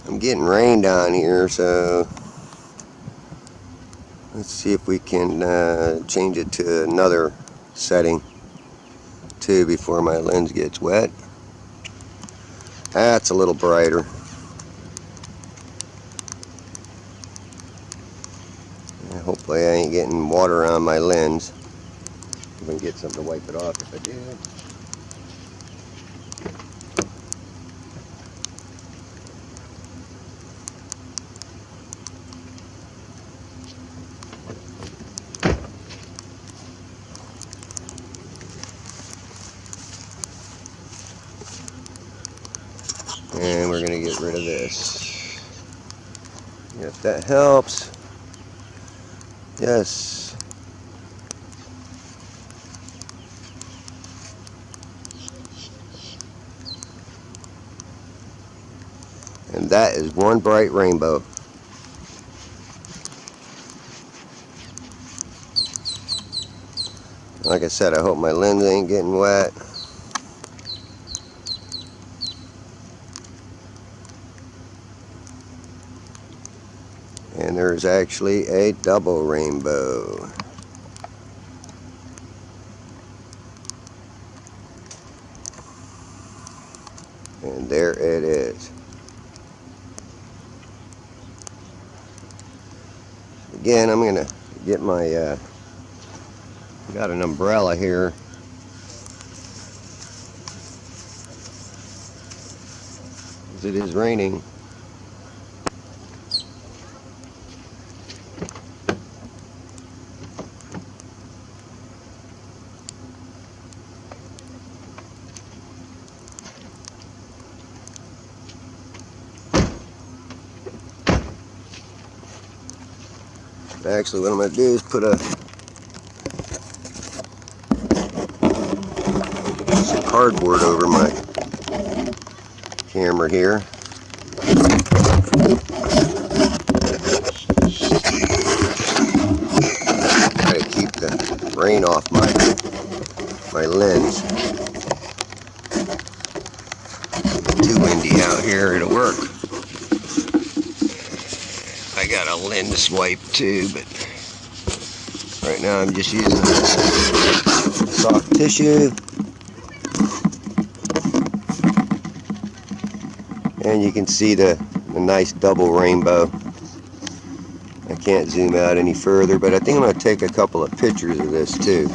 I'm getting rain down here, so let's see if we can change it to another setting too before my lens gets wet. That's a little brighter. Hopefully I ain't getting water on my lens. I'm gonna get something to wipe it off if I do. And we're gonna get rid of this. If that helps. Yes. And that is one bright rainbow. Like I said, I hope my lens ain't getting wet. And there's actually a double rainbow. And there it is. Again, I'm gonna get my got an umbrella here. As it is raining. Actually, what I'm going to do is put some cardboard over my camera here. Try to keep the rain off my lens. Too windy out here, it'll work. I got a lens wipe too, but right now I'm just using soft tissue. And you can see the nice double rainbow. I can't zoom out any further, but I think I'm going to take a couple of pictures of this too.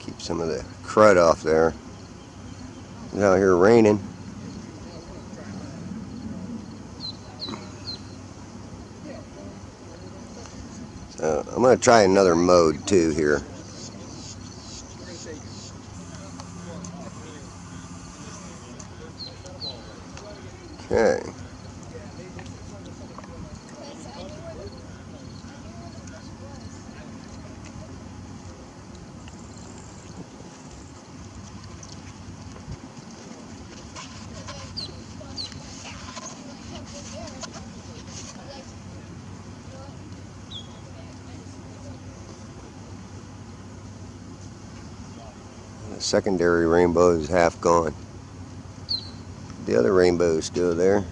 Keep some of the crud off there. It's out here raining. So I'm going to try another mode too here. Okay. The secondary rainbow is half gone. The other rainbow is still there.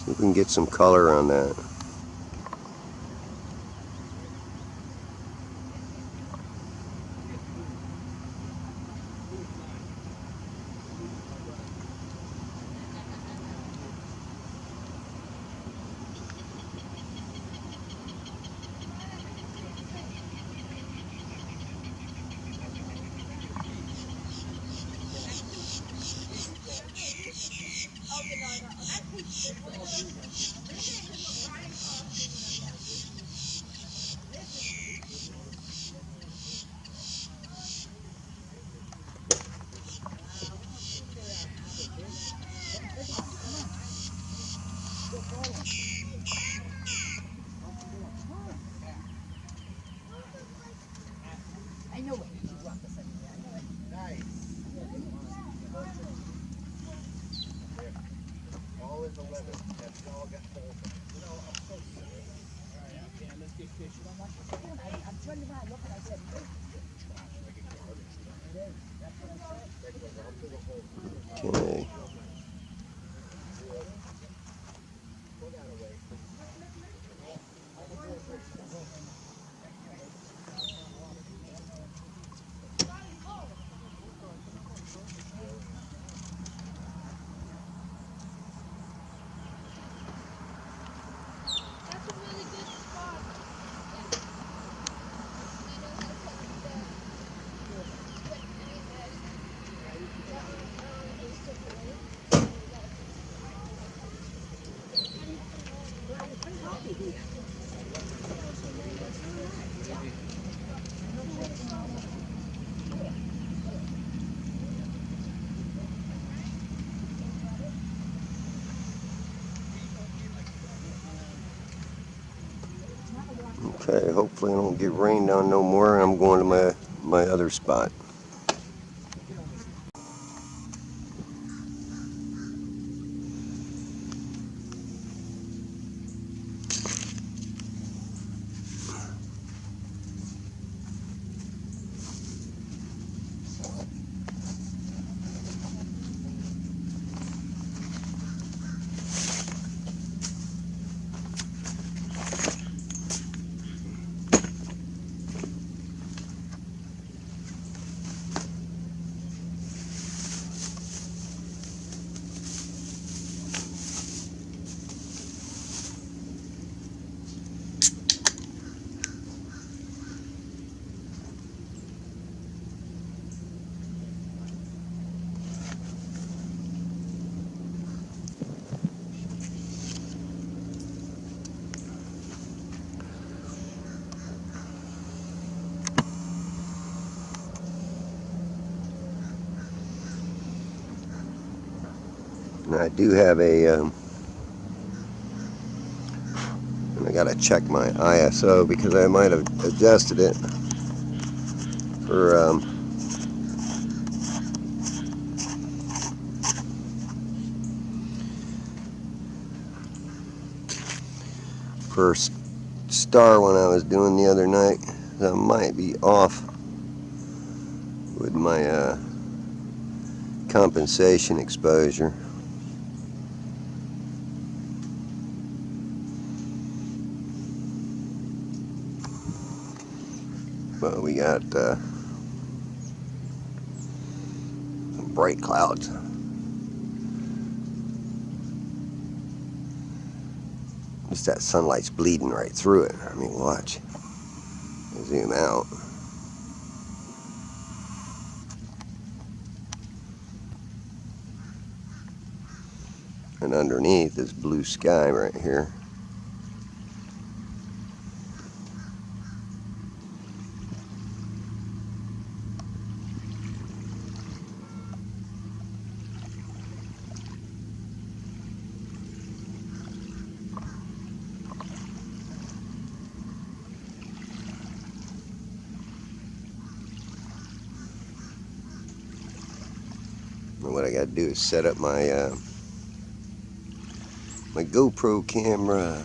See if we can get some color on that. I know it. You dropped this anyway. I know it. Nice. All is 11. That's all got full. You know, I'm so sorry. All right, okay, let's get fish. I'm turning around looking. I said, it is. That's what I said. Okay. Okay, hopefully I don't get rained on no more. I'm going to my other spot. And I do have and I gotta check my ISO because I might have adjusted it. for star when I was doing the other night. I might be off with my compensation exposure. But we got bright clouds. Just that sunlight's bleeding right through it. I mean, watch. Zoom out. And underneath is blue sky right here. And what I got to do is set up my my GoPro camera.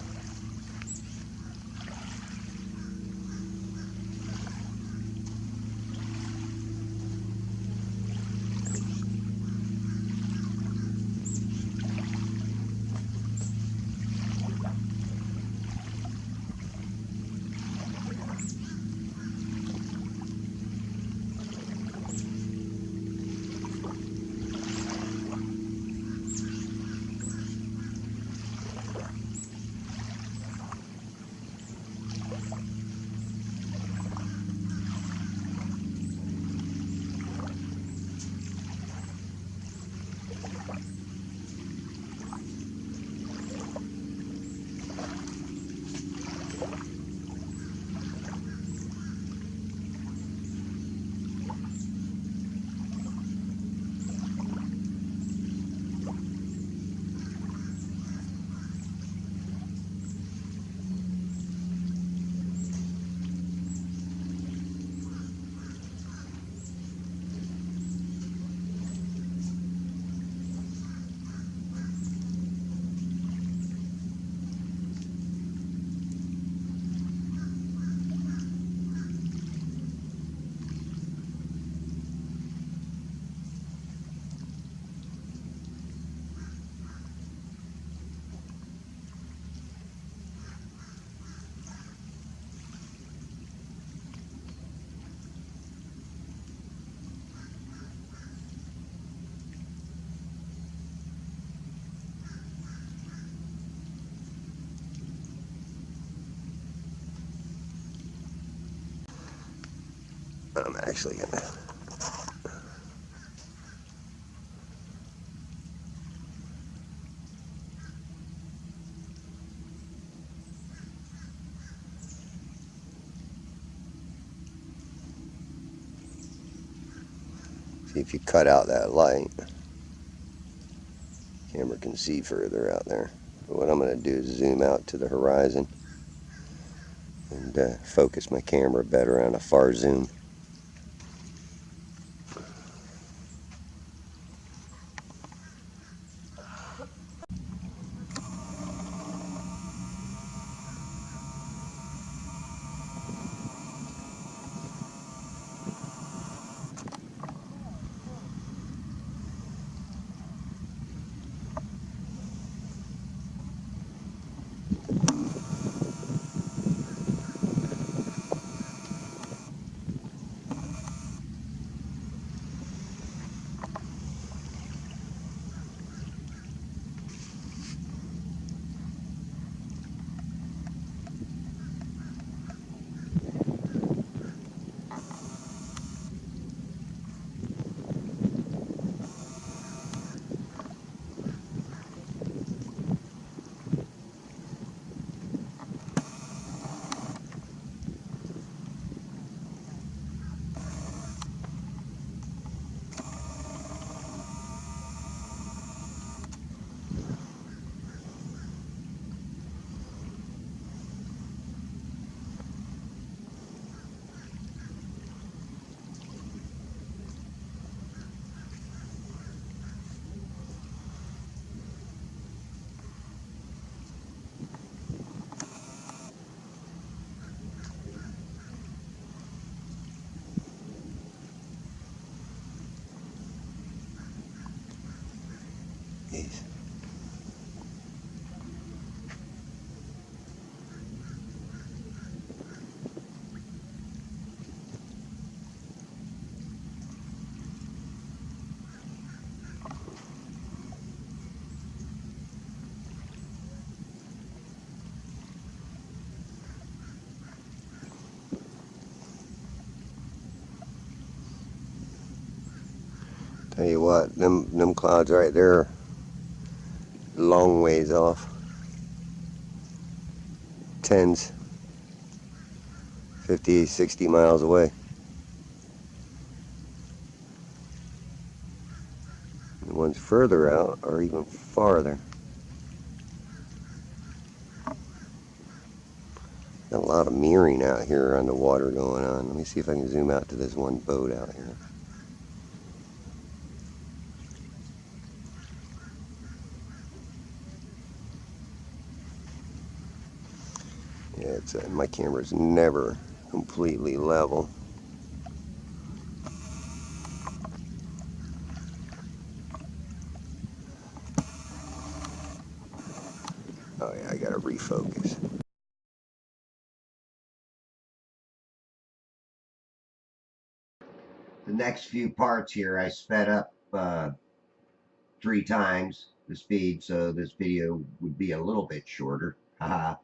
I'm actually gonna see if you cut out that light. Camera can see further out there. But what I'm going to do is zoom out to the horizon and focus my camera better on a far zoom. these. Tell you what, them clouds right there, long ways off. Tens, 50, 60 miles away. The ones further out are even farther. Got a lot of mirroring out here on the water going on. Let me see if I can zoom out to this one boat out here. Yeah, it's my camera's never completely level. Oh yeah, I gotta refocus. The next few parts here I sped up 3 times the speed, so this video would be a little bit shorter. Haha.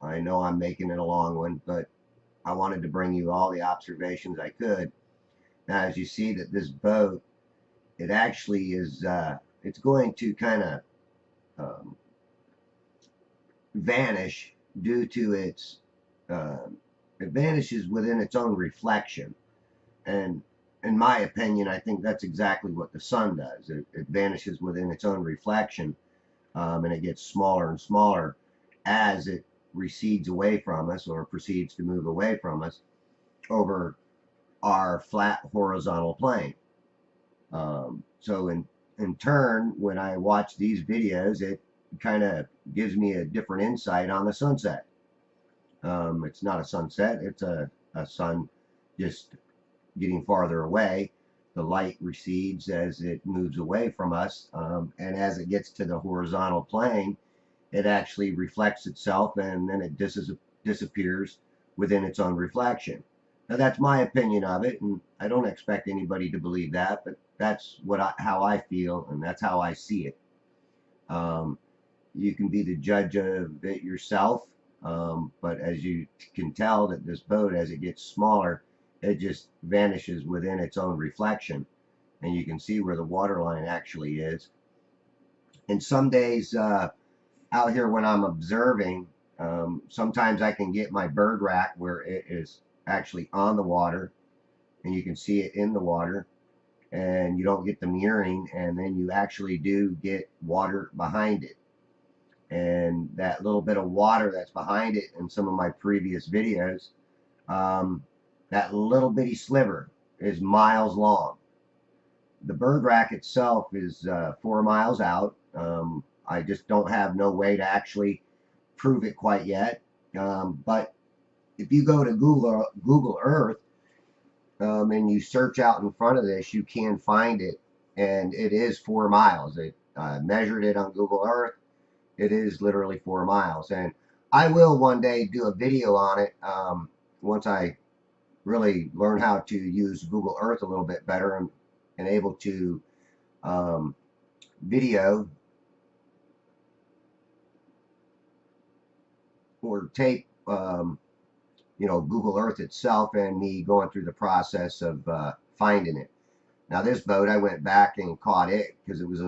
I know I'm making it a long one, but I wanted to bring you all the observations I could. Now, as you see that this boat, it actually is, it's going to kind of vanish due to its, it vanishes within its own reflection. And in my opinion, I think that's exactly what the sun does. It vanishes within its own reflection, and it gets smaller and smaller as it recedes away from us or proceeds to move away from us over our flat horizontal plane. So in turn, when I watch these videos, it kind of gives me a different insight on the sunset. It's not a sunset, it's a sun just getting farther away. The light recedes as it moves away from us, and as it gets to the horizontal plane, it actually reflects itself and then it disappears within its own reflection. Now that's my opinion of it, and I don't expect anybody to believe that, but that's how I feel, and that's how I see it. You can be the judge of it yourself, but as you can tell that this boat, as it gets smaller, it just vanishes within its own reflection, and you can see where the water line actually is. And some days out here when I'm observing, sometimes I can get my bird rack where it is actually on the water and you can see it in the water, and you don't get the mirroring, and then you actually do get water behind it. And that little bit of water that's behind it in some of my previous videos, that little bitty sliver is miles long. The bird rack itself is 4 miles out. I just don't have no way to actually prove it quite yet. But if you go to Google Earth and you search out in front of this, you can find it, and it is 4 miles. It measured it on Google Earth. It is literally 4 miles, and I will one day do a video on it once I really learn how to use Google Earth a little bit better and able to video or tape Google Earth itself and me going through the process of finding it. Now this boat, I went back and caught it because it was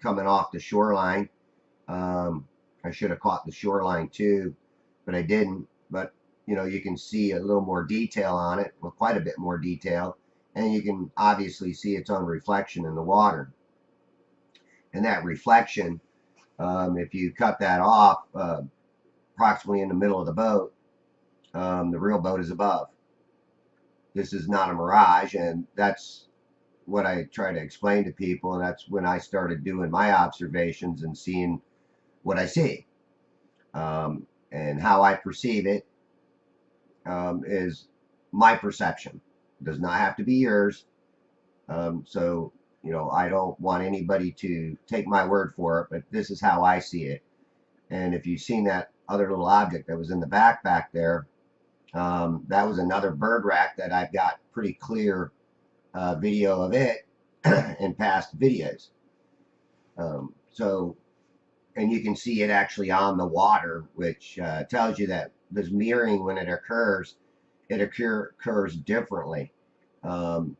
coming off the shoreline. I should have caught the shoreline too, but I didn't. But you can see a little more detail on it, well, quite a bit more detail, and you can obviously see its own reflection in the water. And that reflection, if you cut that off approximately in the middle of the boat, the real boat is above. This is not a mirage, and that's what I try to explain to people, and that's when I started doing my observations and seeing what I see. And how I perceive it is my perception. It does not have to be yours. So, you know, I don't want anybody to take my word for it, but this is how I see it. And if you've seen that other little object that was in the backpack there, that was another bird rack that I've got pretty clear video of it in past videos. So, and you can see it actually on the water, which tells you that this mirroring, when it occurs differently. And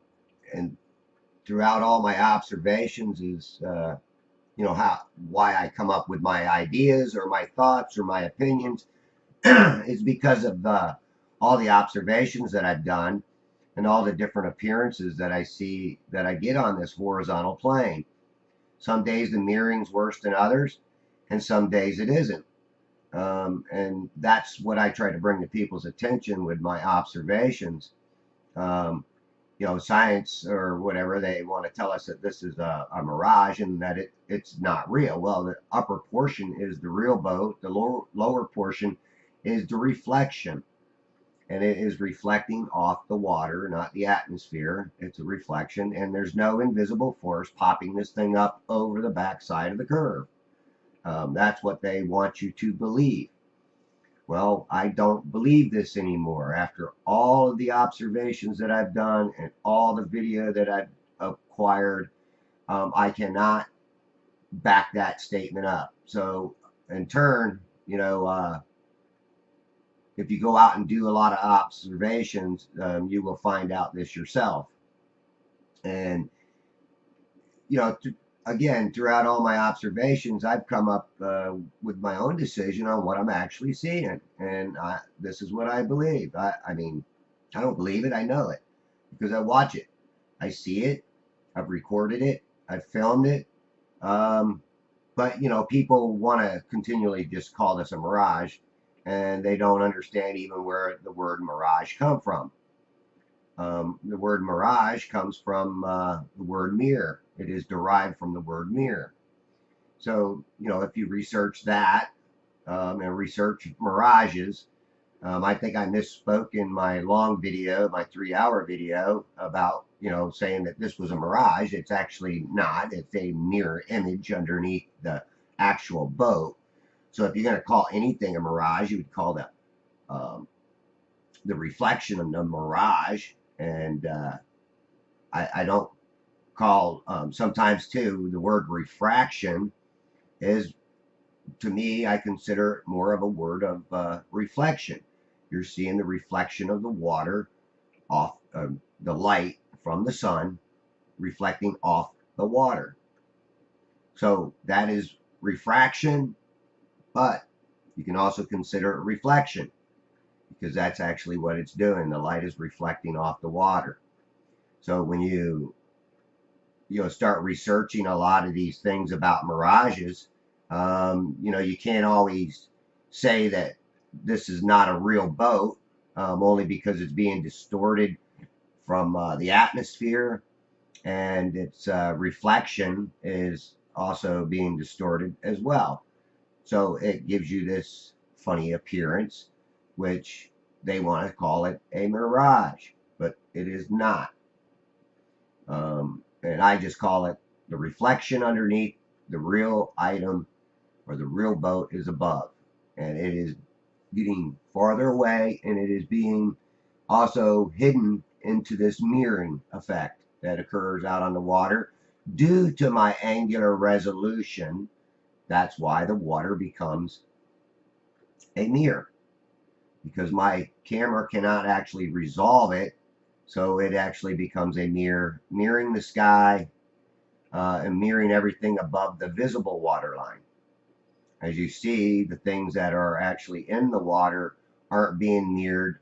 throughout all my observations is, you know, why I come up with my ideas or my thoughts or my opinions is because of all the observations that I've done and all the different appearances that I see that I get on this horizontal plane. Some days the mirroring's worse than others, and some days it isn't. And that's what I try to bring to people's attention with my observations. Um, you know, science or whatever, they want to tell us that this is a mirage and that it's not real. Well, the upper portion is the real boat, the lower portion is the reflection, and it is reflecting off the water, not the atmosphere. It's a reflection, and there's no invisible force popping this thing up over the backside of the curve. That's what they want you to believe. Well, I don't believe this anymore. After all of the observations that I've done and all the video that I've acquired, I cannot back that statement up. So, in turn, you know, if you go out and do a lot of observations, you will find out this yourself. And, you know, again, throughout all my observations, I've come up with my own decision on what I'm actually seeing. And this is what I believe. I mean, I don't believe it, I know it because I watch it. I see it. I've recorded it. I've filmed it. But, you know, people want to continually just call this a mirage, and they don't understand even where the word mirage come from. The word mirage comes from the word mirror. It is derived from the word mirror. So, you know, if you research that and research mirages, I think I misspoke in my long video, my 3-hour video, about, you know, saying that this was a mirage. It's actually not. It's a mirror image underneath the actual boat. So if you're going to call anything a mirage, you would call the reflection of the mirage. And I don't call, sometimes too, the word refraction is, to me, I consider it more of a word of reflection. You're seeing the reflection of the water off the light from the sun reflecting off the water. So that is refraction, but you can also consider it reflection because that's actually what it's doing. The light is reflecting off the water. So when you start researching a lot of these things about mirages, you know, you can't always say that this is not a real boat, only because it's being distorted from the atmosphere, and its reflection is also being distorted as well. So it gives you this funny appearance, which they want to call it a mirage, but it is not. And I just call it the reflection underneath the real item, or the real boat is above. And it is getting farther away, and it is being also hidden into this mirroring effect that occurs out on the water due to my angular resolution. That's why the water becomes a mirror, because my camera cannot actually resolve it. So it actually becomes a mirror, mirroring the sky and mirroring everything above the visible water line. As you see, the things that are actually in the water aren't being mirrored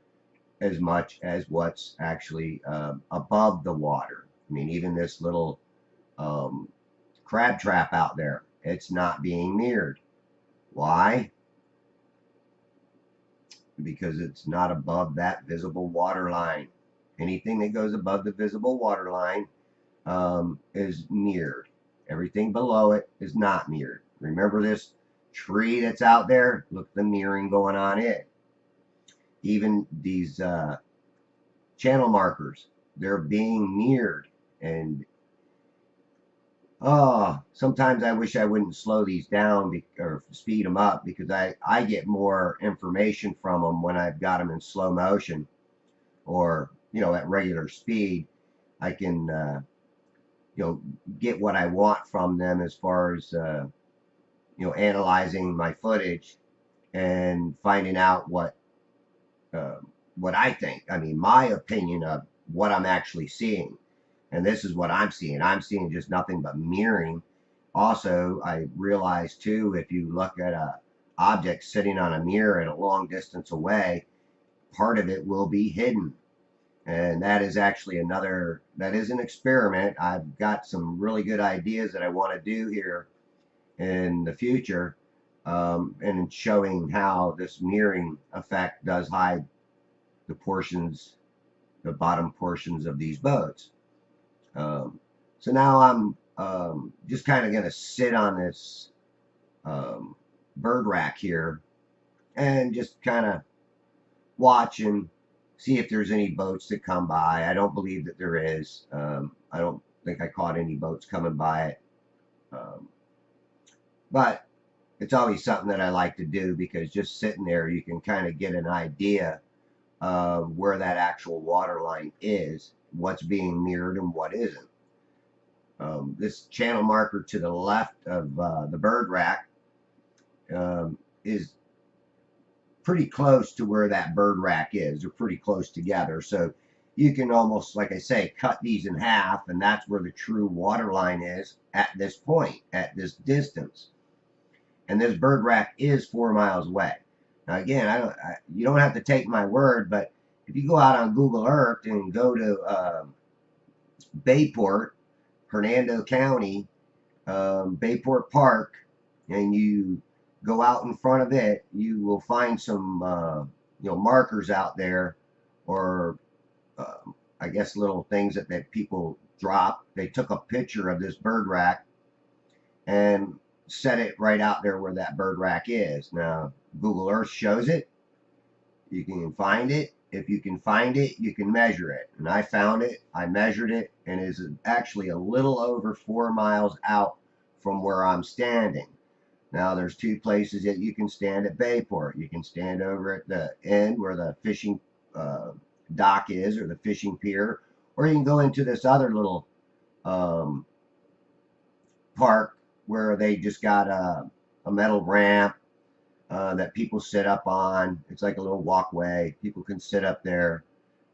as much as what's actually above the water. I mean, even this little crab trap out there, it's not being mirrored. Why? Because it's not above that visible water line. Anything that goes above the visible water line is mirrored. Everything below it is not mirrored. Remember this tree that's out there? Look at the mirroring going on it. Even these channel markers, they're being mirrored. And Oh, sometimes I wish I wouldn't slow these down or speed them up, because I get more information from them when I've got them in slow motion, or at regular speed. I can get what I want from them as far as analyzing my footage and finding out uh, what I think. I mean, my opinion of what I'm actually seeing. And this is what I'm seeing. I'm seeing just nothing but mirroring. Also, I realize too, if you look at a object sitting on a mirror at a long distance away, part of it will be hidden. And that is actually that is an experiment. I've got some really good ideas that I want to do here in the future, and showing how this mirroring effect does hide the bottom portions of these boats. Um, so now I'm just kind of going to sit on this bird rack here and just kind of watch and see if there's any boats that come by. I don't believe that there is. I don't think I caught any boats coming by it. But it's always something that I like to do, because just sitting there, you can kind of get an idea of where that actual water line is, what's being mirrored and what isn't. This channel marker to the left of the bird rack is pretty close to where that bird rack is. They're pretty close together. So you can almost, like I say, cut these in half, and that's where the true water line is at this point, at this distance. And this bird rack is 4 miles away. Now, again, you don't have to take my word, but if you go out on Google Earth and go to Bayport, Hernando County, Bayport Park, and you go out in front of it, you will find some markers out there, or I guess little things that people drop. They took a picture of this bird rack and set it right out there where that bird rack is. Now, Google Earth shows it. You can find it. If you can find it, you can measure it. And I found it, I measured it, and it is actually a little over 4 miles out from where I'm standing. Now, there's two places that you can stand at Bayport. You can stand over at the end where the fishing dock is, or the fishing pier, or you can go into this other little park where they just got a metal ramp that people sit up on. It's like a little walkway. People can sit up there.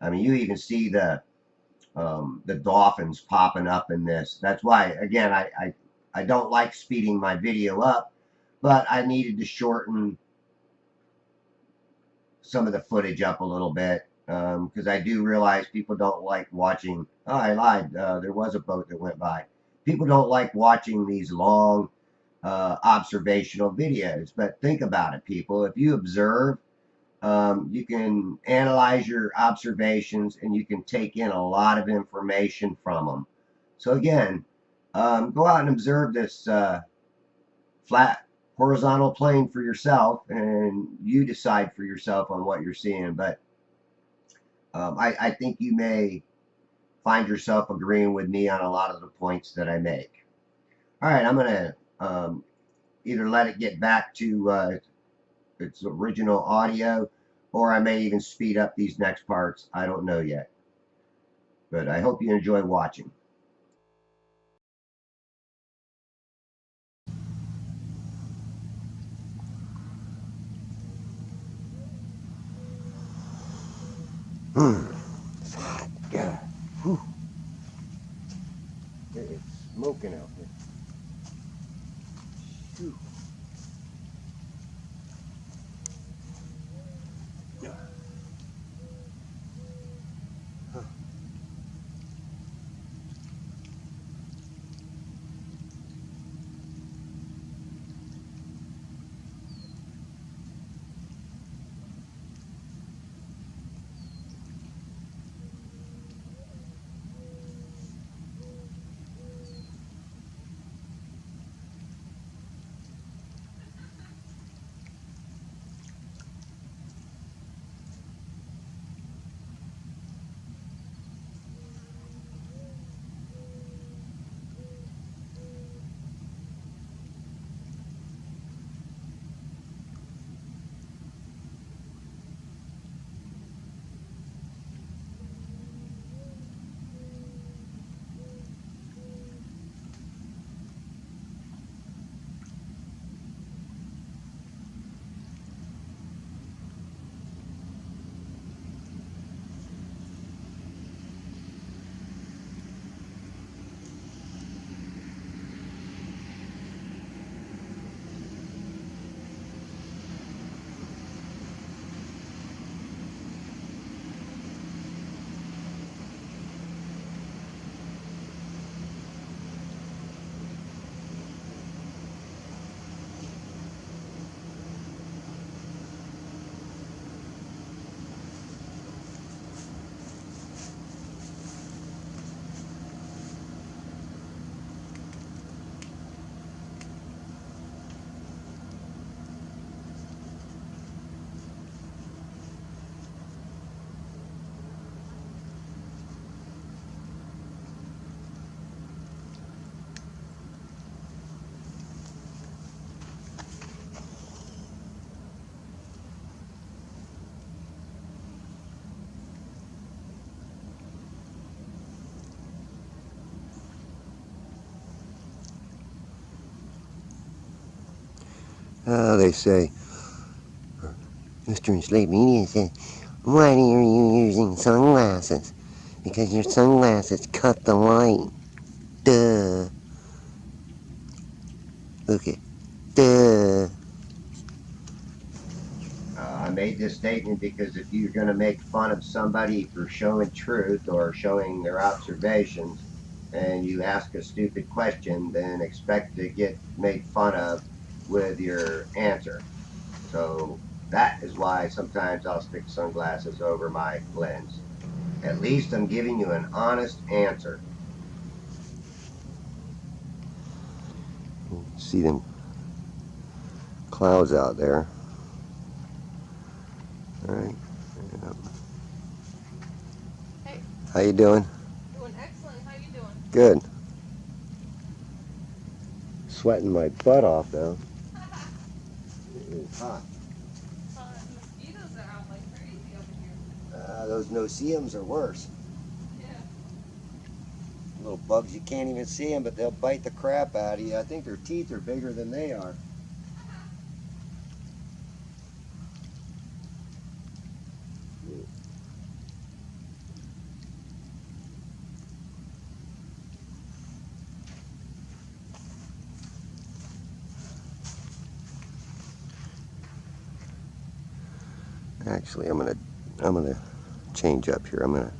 I mean, you even see the dolphins popping up in this. That's why, again, I don't like speeding my video up, but I needed to shorten some of the footage up a little bit, because I do realize people don't like watching. Oh, I lied. There was a boat that went by. People don't like watching these long observational videos. But think about it, people. If you observe, you can analyze your observations, and you can take in a lot of information from them. So again, go out and observe this flat horizontal plane for yourself, and you decide for yourself on what you're seeing. But I think you may find yourself agreeing with me on a lot of the points that I make. All right, I'm going to either let it get back to its original audio, or I may even speed up these next parts. I don't know yet. But I hope you enjoy watching. It's hot. God. Whew. It's smoking out here. Whew. They say, Mr. Slate Media said, why are you using sunglasses? Because your sunglasses cut the light. Duh. Okay. Duh. I made this statement because if you're going to make fun of somebody for showing truth or showing their observations and you ask a stupid question, then expect to get made fun of with your answer. So that is why sometimes I'll stick sunglasses over my lens. At least I'm giving you an honest answer. See them clouds out there. All right. Hey. How you doing? Doing excellent. How you doing? Good. Sweating my butt off though. It's hot. Mosquitoes are out like crazy over here. Those no-see-ums are worse. Yeah. Little bugs, you can't even see them, but they'll bite the crap out of you. I think their teeth are bigger than they are. Actually, I'm gonna change up here. I'm gonna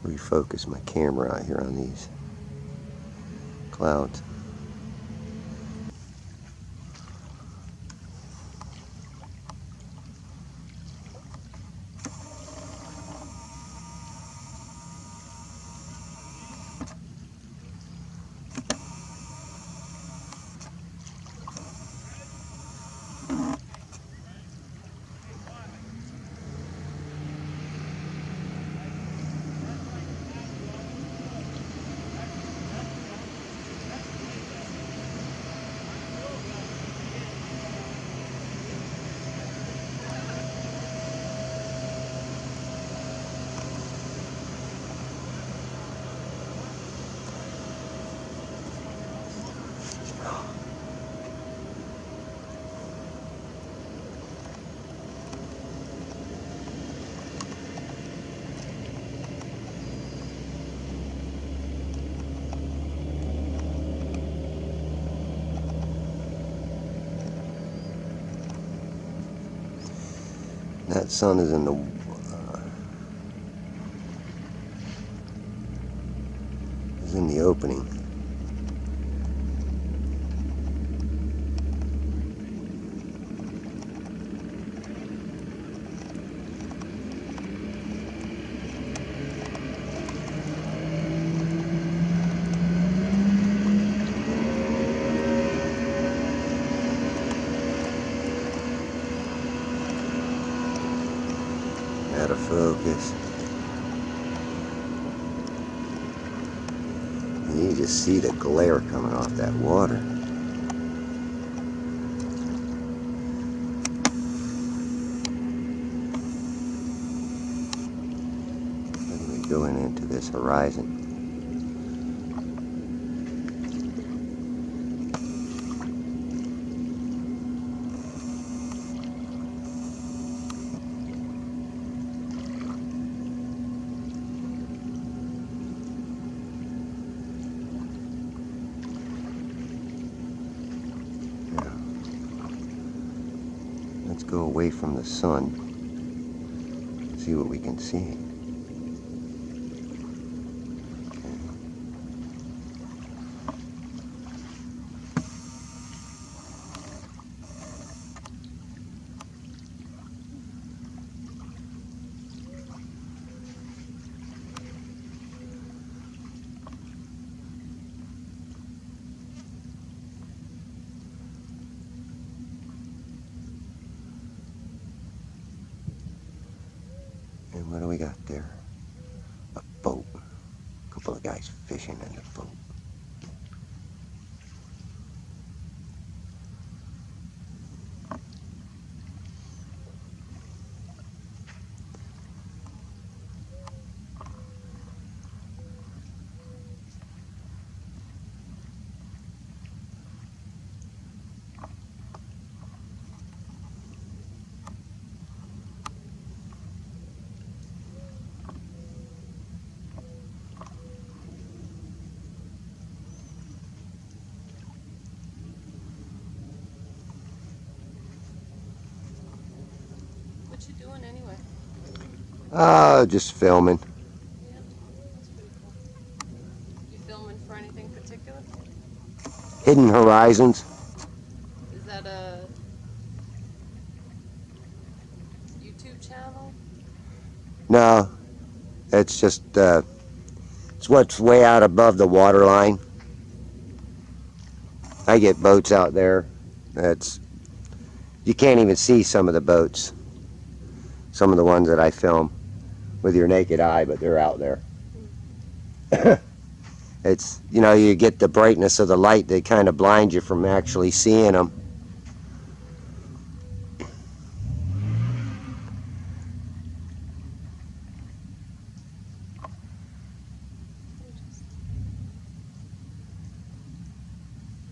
refocus my camera out here on these clouds. That sun is in the opening. Out of focus. You just see the glare coming off that water. Anyway, going into this horizon. Let's go away from the sun, see what we can see. And what do we got there? A boat. A couple of guys fishing in the boat. you doing anyway? Just filming. Yeah, that's pretty cool. You filming for anything particular? Hidden Horizons. Is that a YouTube channel? No, it's just it's what's way out above the water line. I get boats out there. That's you can't even see some of the boats. Some of the ones that I film with your naked eye, but they're out there. It's, you know, you get the brightness of the light that kind of blinds you from actually seeing them.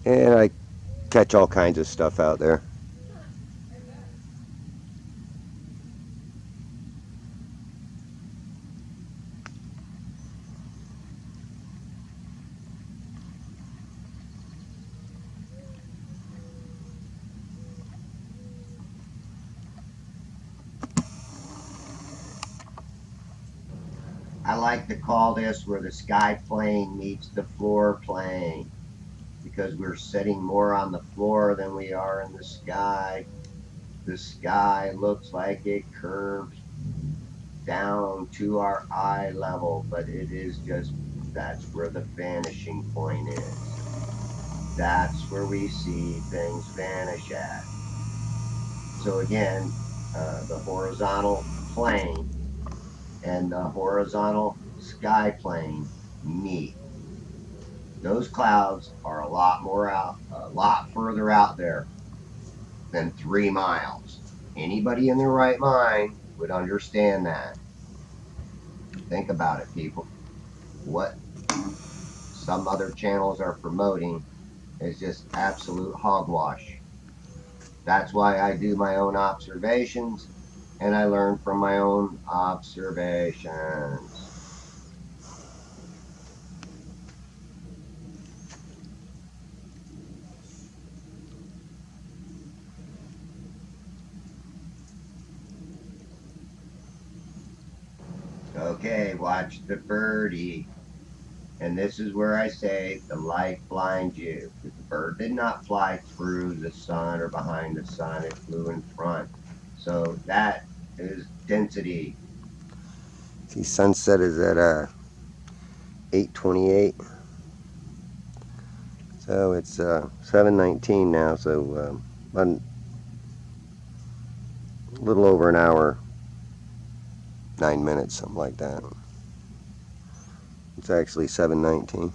And I catch all kinds of stuff out there. I like to call this where the sky plane meets the floor plane, because we're sitting more on the floor than we are in the sky. The sky looks like it curves down to our eye level, but it is just, that's where the vanishing point is. That's where we see things vanish at. So again, the horizontal plane and the horizontal sky plane meet. Those clouds are a lot further out there than 3 miles. Anybody in their right mind would understand that. Think about it, people. What some other channels are promoting is just absolute hogwash. That's why I do my own observations and I learn from my own observations. Okay, watch the birdie. And this is where I say the light blinds you. The bird did not fly through the sun or behind the sun, it flew in front. So that is density. See, sunset is at 8:28. So it's 7:19 now, so a little over an hour, 9 minutes, something like that. It's actually 7:19.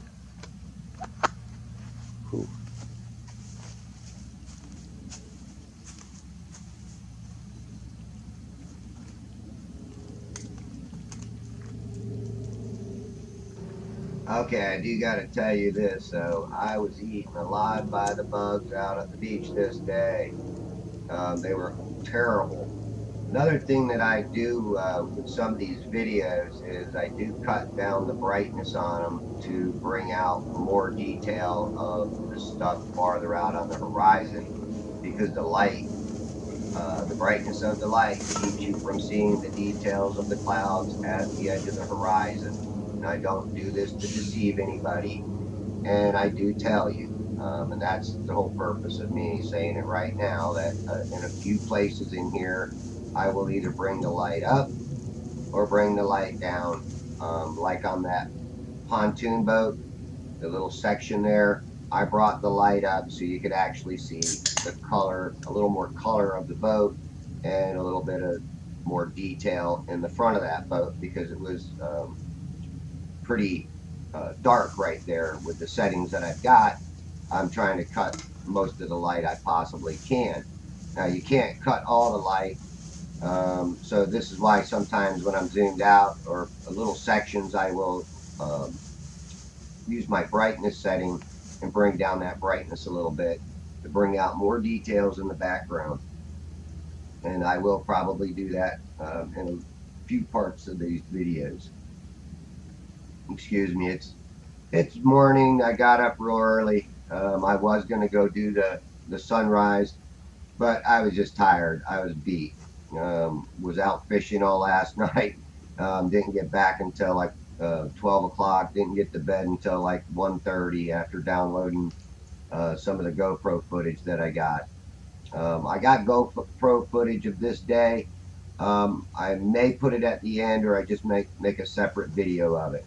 Okay, I do got to tell you this. So I was eaten alive by the bugs out at the beach this day. They were terrible. Another thing that I do with some of these videos is I do cut down the brightness on them to bring out more detail of the stuff farther out on the horizon, because the light, the brightness of the light keeps you from seeing the details of the clouds at the edge of the horizon. And I don't do this to deceive anybody, and I do tell you. And that's the whole purpose of me saying it right now, that in a few places in here, I will either bring the light up or bring the light down. Like on that pontoon boat, the little section there, I brought the light up so you could actually see the color, a little more color of the boat, and a little bit of more detail in the front of that boat, because it was pretty dark right there with the settings that I've got. I'm trying to cut most of the light I possibly can. Now you can't cut all the light, so this is why sometimes when I'm zoomed out or little sections, I will use my brightness setting and bring down that brightness a little bit to bring out more details in the background. And I will probably do that in a few parts of these videos. Excuse me, it's morning. I got up real early. I was going to go do the sunrise, but I was just tired. I was beat. Was out fishing all last night. Didn't get back until like 12 o'clock. Didn't get to bed until like 1:30 after downloading some of the GoPro footage that I got. I got GoPro footage of this day. I may put it at the end, or I just make a separate video of it.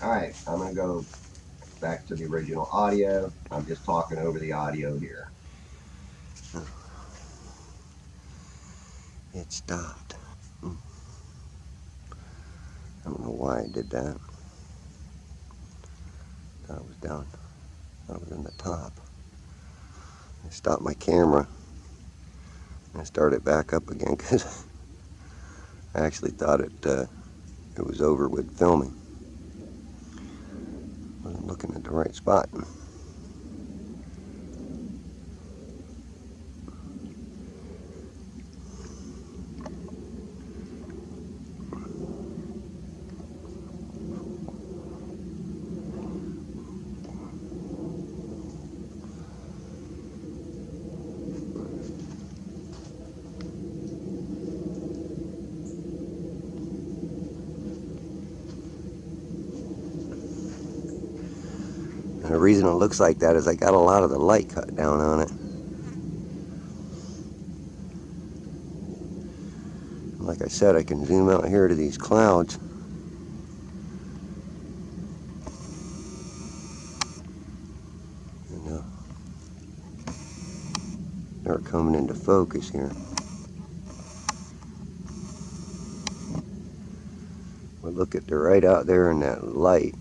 All right, I'm gonna go back to the original audio. I'm just talking over the audio here. It stopped. I don't know why I did that. Thought it was down. Thought it was in the top. I stopped my camera and I started back up again because I actually thought it was over with filming. Wasn't looking at the right spot. And the reason it looks like that is I got a lot of the light cut down on it. Like I said, I can zoom out here to these clouds. And they're coming into focus here. But look at, they're right out there in that light.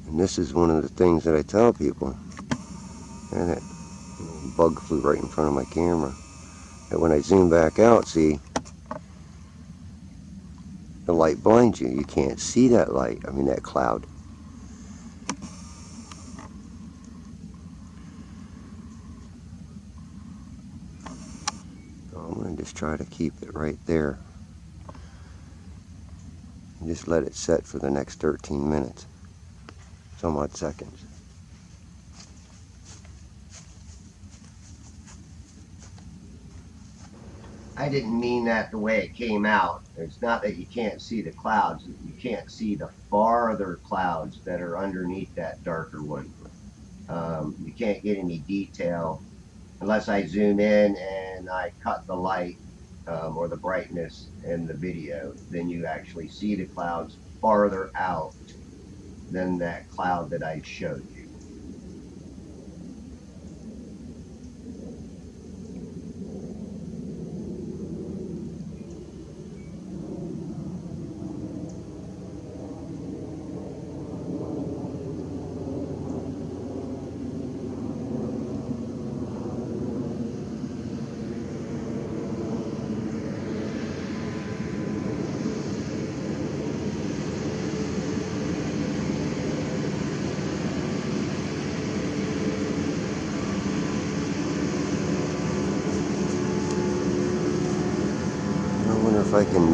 And this is one of the things that I tell people. And that bug flew right in front of my camera. That when I zoom back out, see, the light blinds you. You can't see that light, I mean that cloud. So I'm going to just try to keep it right there. And just let it set for the next 13 minutes. Some odd seconds. I didn't mean that the way it came out. It's not that you can't see the clouds. You can't see the farther clouds that are underneath that darker one. You can't get any detail unless I zoom in and I cut the light or the brightness in the video. Then you actually see the clouds farther out than that cloud that I showed you. If I can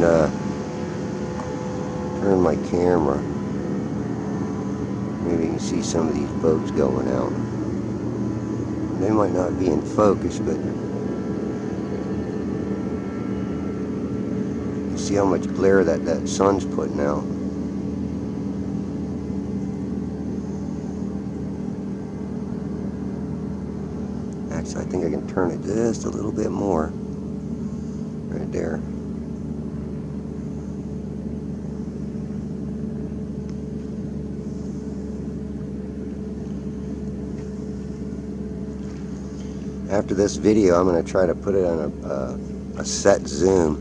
turn my camera, maybe you can see some of these boats going out. They might not be in focus, but you see how much glare that sun's putting out. Actually, I think I can turn it just a little bit more. Right there. After this video, I'm going to try to put it on a set zoom.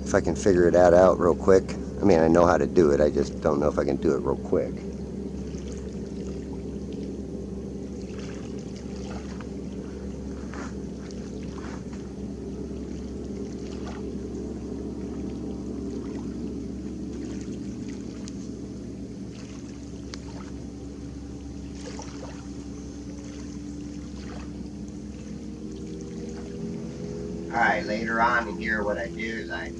If I can figure that out real quick. I mean, I know how to do it. I just don't know if I can do it real quick. Alright, later on in here what I do is I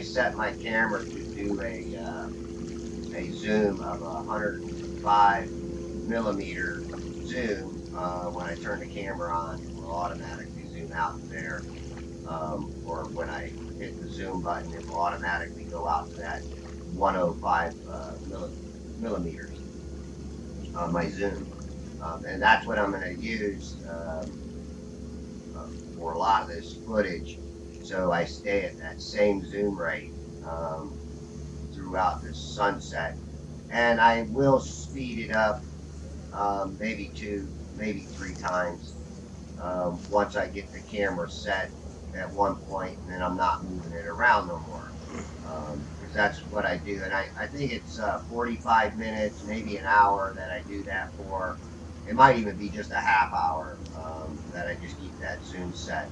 set my camera to do a zoom of 105 millimeter zoom. When I turn the camera on, it will automatically zoom out to there. Or when I hit the zoom button, it will automatically go out to that 105 millimeters on my zoom. And that's what I'm going to use for a lot of this footage. So I stay at that same zoom rate throughout this sunset. And I will speed it up maybe two, maybe three times once I get the camera set at one point, and then I'm not moving it around no more. Because that's what I do. And I think it's 45 minutes, maybe an hour that I do that for. It might even be just a half hour that I just keep that zoom set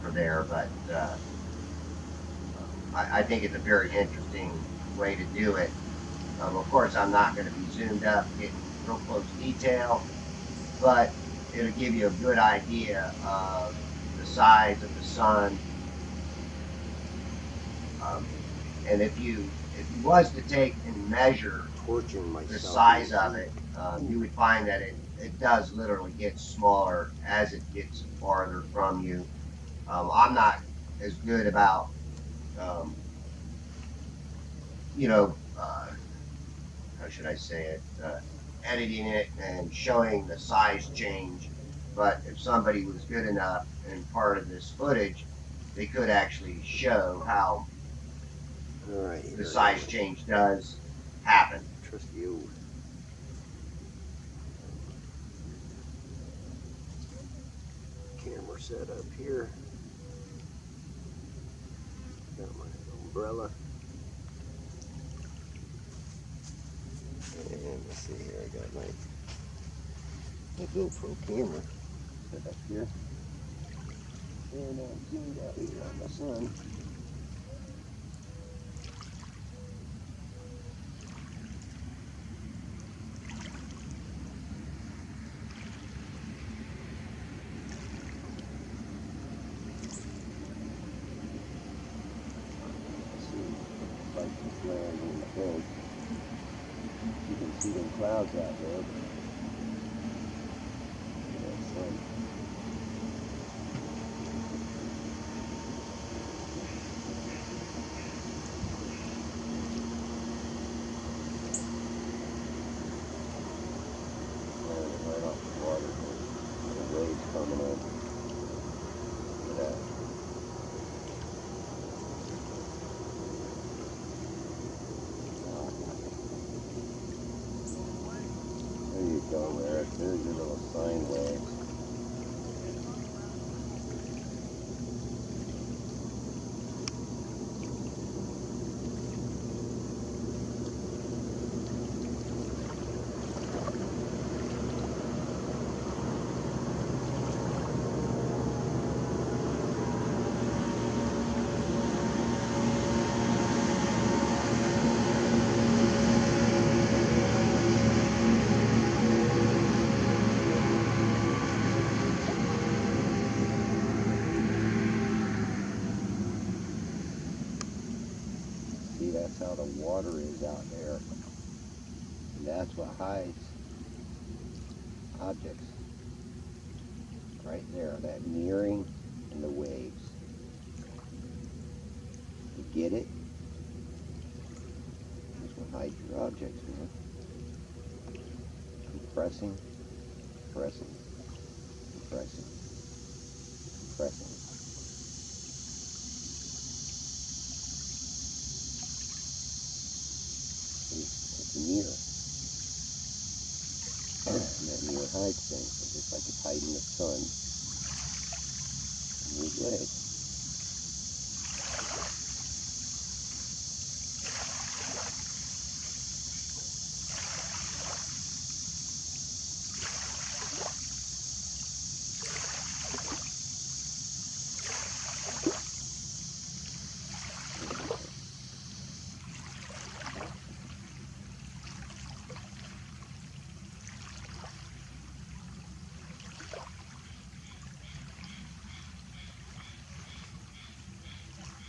for there. But I think it's a very interesting way to do it. Of course, I'm not going to be zoomed up, getting real close detail, but it'll give you a good idea of the size of the sun. And if you was to take and measure the size of it, you would find that it does literally get smaller as it gets farther from you. I'm not as good about, you know, how should I say it, editing it and showing the size change. But if somebody was good enough in part of this footage, they could actually show how the size change does happen. Trusty old camera set up here. Got my umbrella. And let's see here, I got my GoPro camera set up here. And I'm zoomed out here on the sun. You can see them clouds out there. Right off the water, the waves coming in. Look at that. There you go, Eric. There's your little sine wave. See, that's how the water is out there. And that's what hides objects. Right there, that mirroring and the waves. You get it? That's what hides your objects, man. Compressing, compressing, compressing, compressing. It's a mirror. And that mirror hides things, so just like it's hiding the sun. And you get it.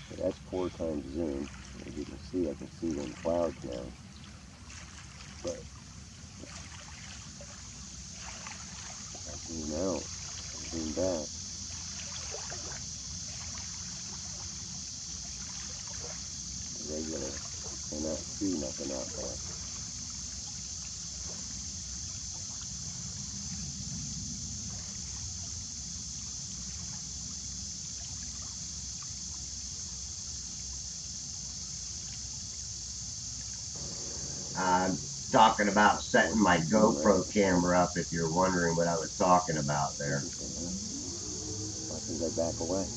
So that's 4 times zoom. As you can see, I can see them clouds now. But I zoom out, I zoom back. cannot see nothing out there. I'm talking about setting my GoPro camera up if you're wondering what I was talking about there. Why should I back away?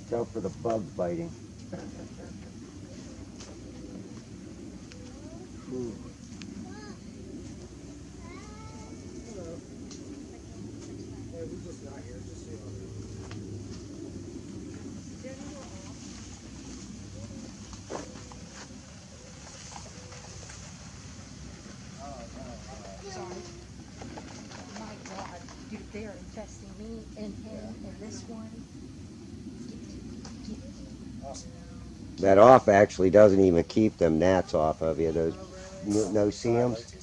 Go for the bugs biting. Hello. Hey, we just got here, just so you know. Sorry. My God, dude, they are infesting me and him and this one. Awesome. That off actually doesn't even keep them gnats off of you, those no-see-ums.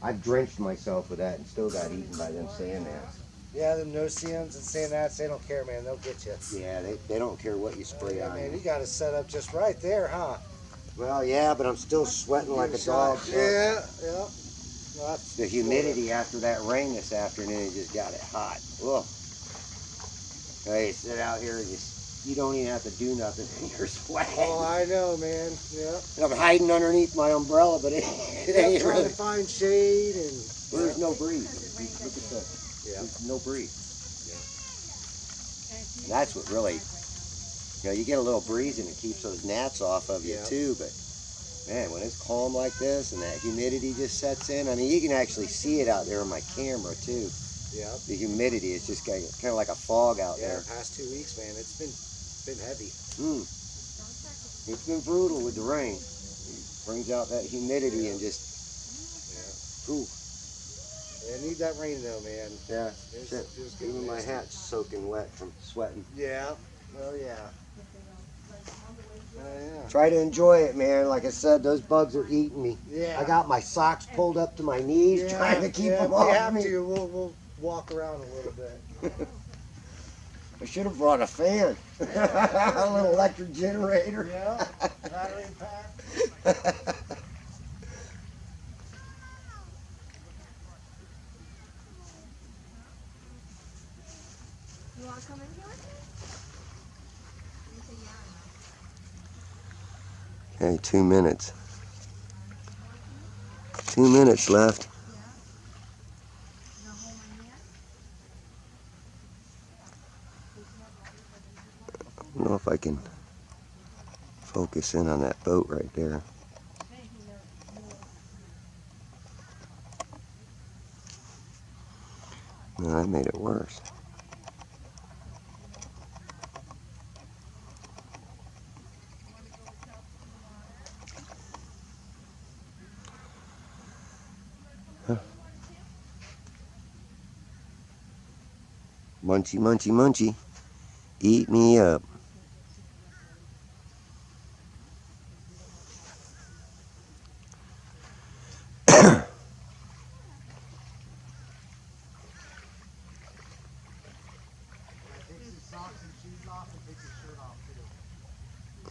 I've drenched myself with that and still got eaten by them sand gnats. Yeah, them no-see-ums and saying that, they don't care, man. They'll get you. Yeah, they don't care what you spray Yeah, on man, you. you got it set up just right there, huh? Well, yeah, but I'm still sweating like a dog. So Yeah, yeah. Well, that's the humidity after that rain this afternoon just got it hot. Ugh. Hey, sit out here and you don't even have to do nothing and you're sweating. Oh, I know, man. Yeah. And I'm hiding underneath my umbrella, but it ain't Trying really. to find shade and. There's no breeze. Look at that. Yeah. There's no breeze. And that's what really, you get a little breeze and it keeps those gnats off of you Yeah. too, but man, when it's calm like this and that humidity just sets in, I mean, you can actually see it out there on my camera too. Yeah. The humidity is just kind of like a fog out Yeah, there. the past 2 weeks, man, it's been heavy. It's been brutal with the rain. It brings out that humidity and just, ooh. Yeah, need that rain though, man. Yeah, It's shit. just getting Even my nasty. hat's soaking wet from sweating. Yeah. Oh yeah. Oh yeah. Try to enjoy it, man. Like I said, those bugs are eating me. Yeah. I got my socks pulled up to my knees, Yeah, trying to keep yeah, them if we off have me. to, we'll walk around a little bit. I should have brought a fan, a little electric generator. Yeah. Battery pack. You want to come in here? You say yeah or no? Okay, 2 minutes. 2 minutes left. You gonna hold my hand? I don't know if I can focus in on that boat right there. No, that made it worse. Munchy, munchy, munchy. Eat me up. I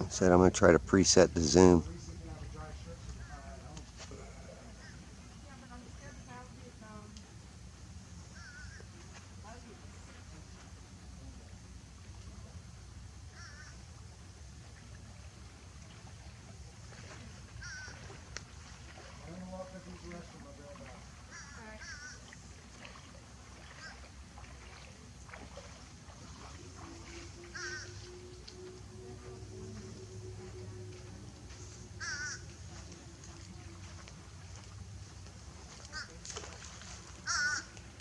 said I'm going to try to preset the zoom.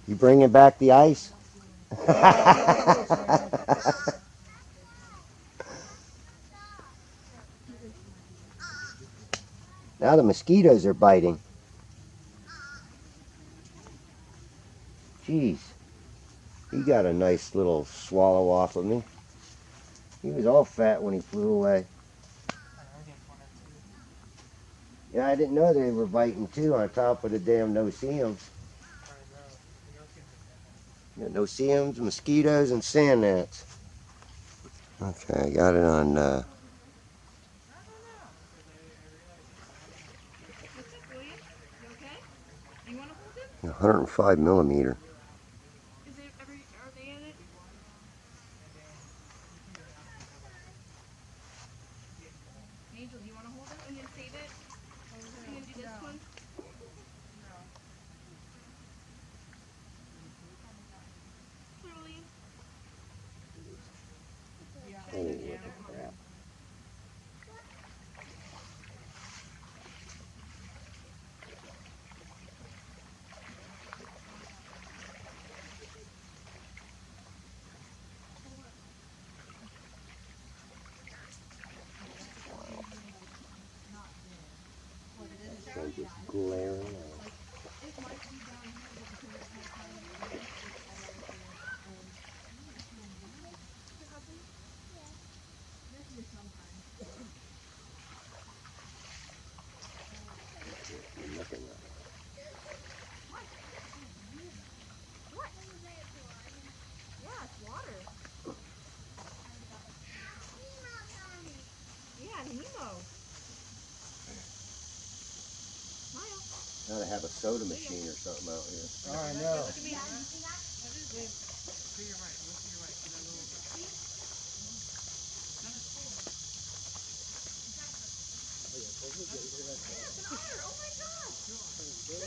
You bringing back the ice? Now the mosquitoes are biting. Jeez. He got a nice little swallow off of me. He was all fat when he flew away. Yeah, I didn't know they were biting too on top of the damn no-see-ums. Got no-see-ums, mosquitoes, and sand gnats. Okay, I got it on What's up, William? You okay? You want to hold him? 105 millimeter. Is it are they in it? Angel, do you want to hold him and then save it? You gonna do this one? Clearly. Holy crap. So just glaring out. Nothing else. Yeah, it's water. Yeah, Nemo. Smile. Gotta have a soda machine or something out here. Oh, I know. Look at me.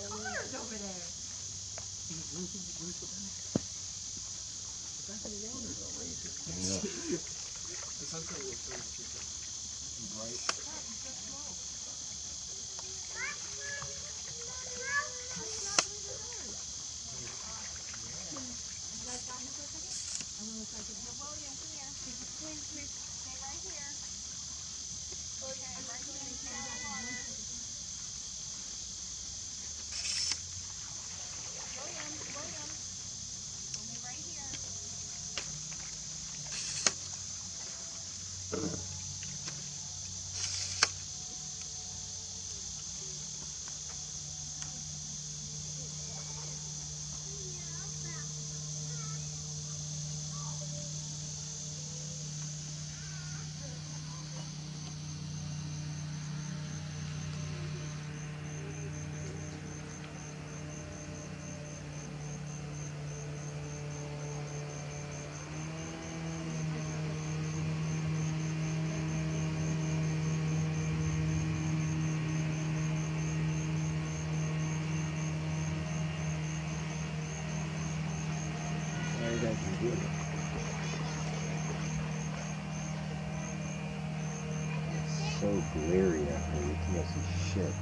Otters over there. It's so glary out there, you can't see shit.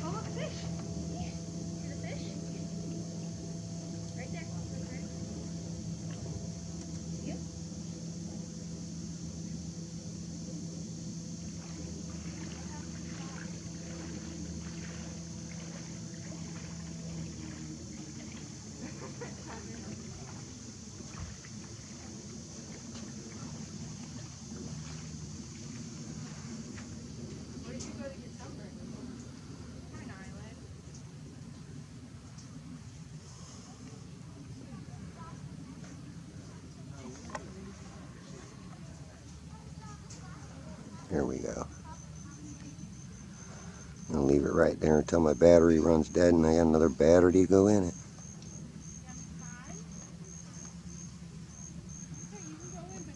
Oh, look, fish. See the fish? Right there. Yep. Where did you go to get sunburned? Pine Island. Here we go. I'm gonna leave it right there until my battery runs dead and I got another battery to go in it. Hey, you can go in, but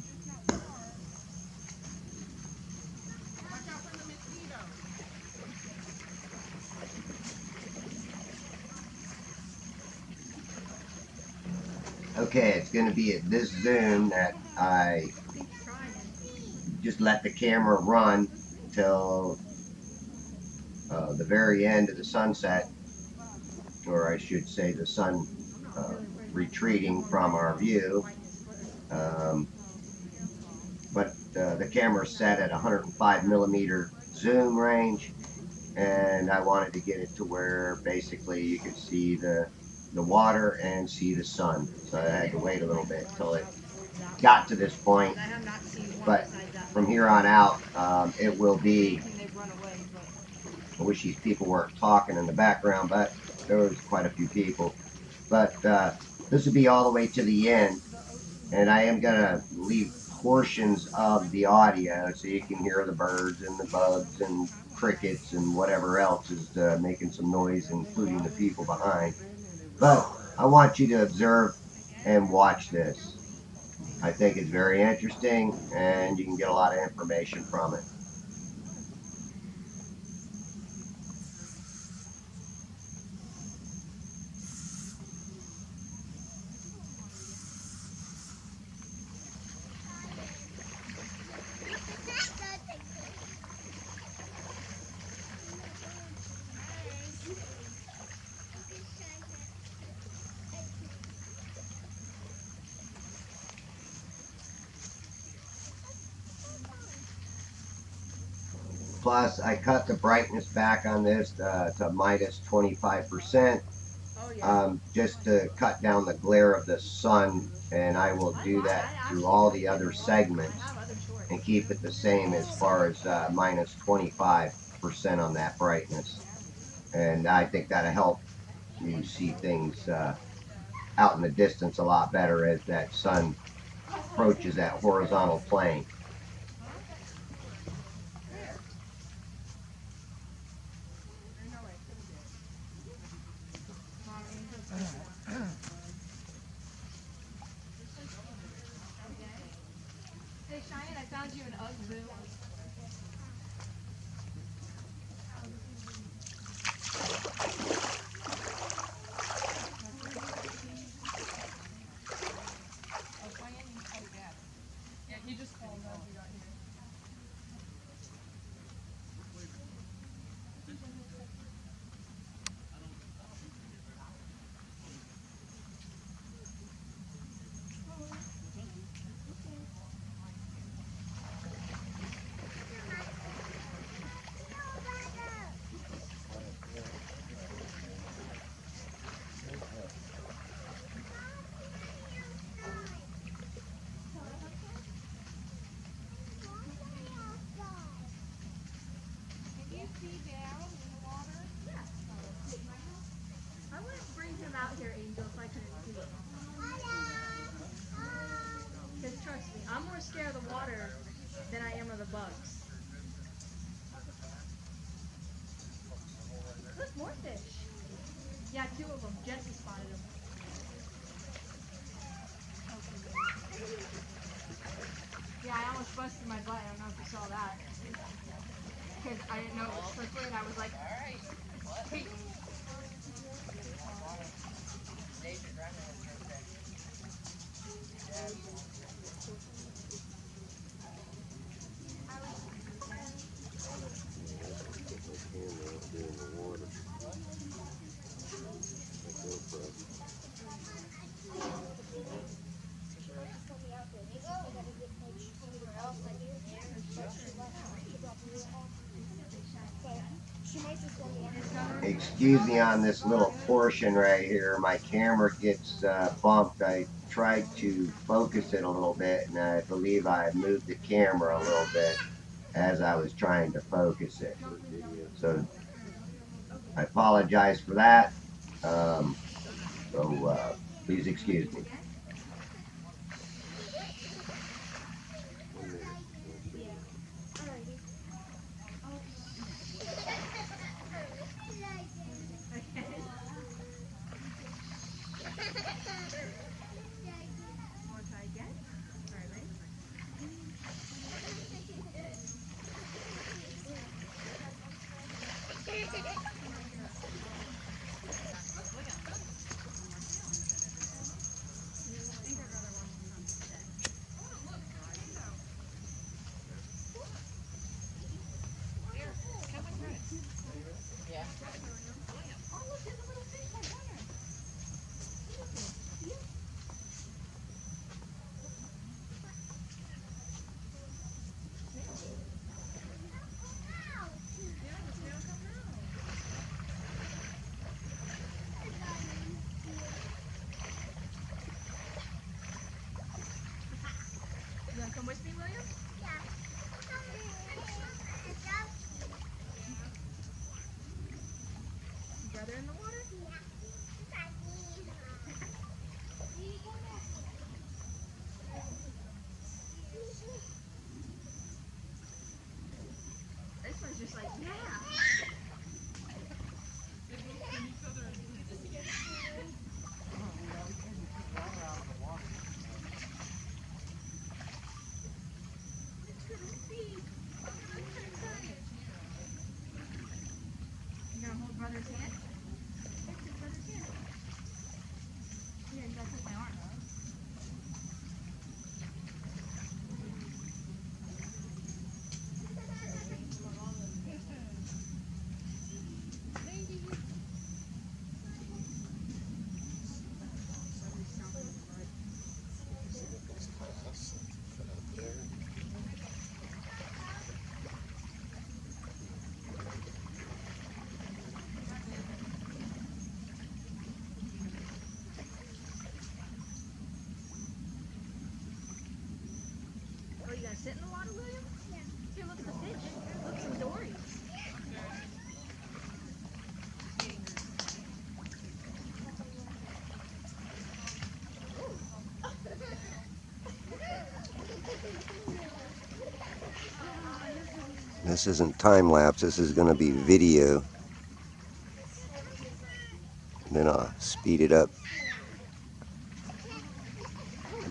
Okay, it's going to be at this zoom that I just let the camera run till the very end of the sunset, or I should say the sun retreating from our view. Um, but the camera's set at 105 millimeter zoom range, and I wanted to get it to where basically you could see the water and see the sun. So I had to wait a little bit till it got to this point. But from here on out, it will be. I wish these people weren't talking in the background, but there was quite a few people. But this will be all the way to the end, and I am gonna leave portions of the audio so you can hear the birds and the bugs and crickets and whatever else is making some noise, including the people behind. But I want you to observe and watch this. I think it's very interesting, and you can get a lot of information from it. Plus, I cut the brightness back on this to minus 25%, just to cut down the glare of the sun, and I will do that through all the other segments and keep it the same as far as minus 25% on that brightness. And I think that'll help you see things out in the distance a lot better as that sun approaches that horizontal plane. Hey Cheyenne, I found you an UGG boot. Yeah, he just called as we got here. I wouldn't bring him out here, Angel, if I couldn't see him. Because trust me, I'm more scared of the water than I am of the bugs. Look, more fish. Yeah, 2 of them. Jesse spotted them. Yeah, I almost busted my butt. I don't know if you saw that. Because I didn't know it was slippery, and I was like, hey. Excuse me on this little portion right here. My camera gets bumped. I tried to focus it a little bit, and I believe I moved the camera a little bit as I was trying to focus it. So I apologize for that. Please excuse me. This isn't time lapse, this is going to be video. And then I'll speed it up.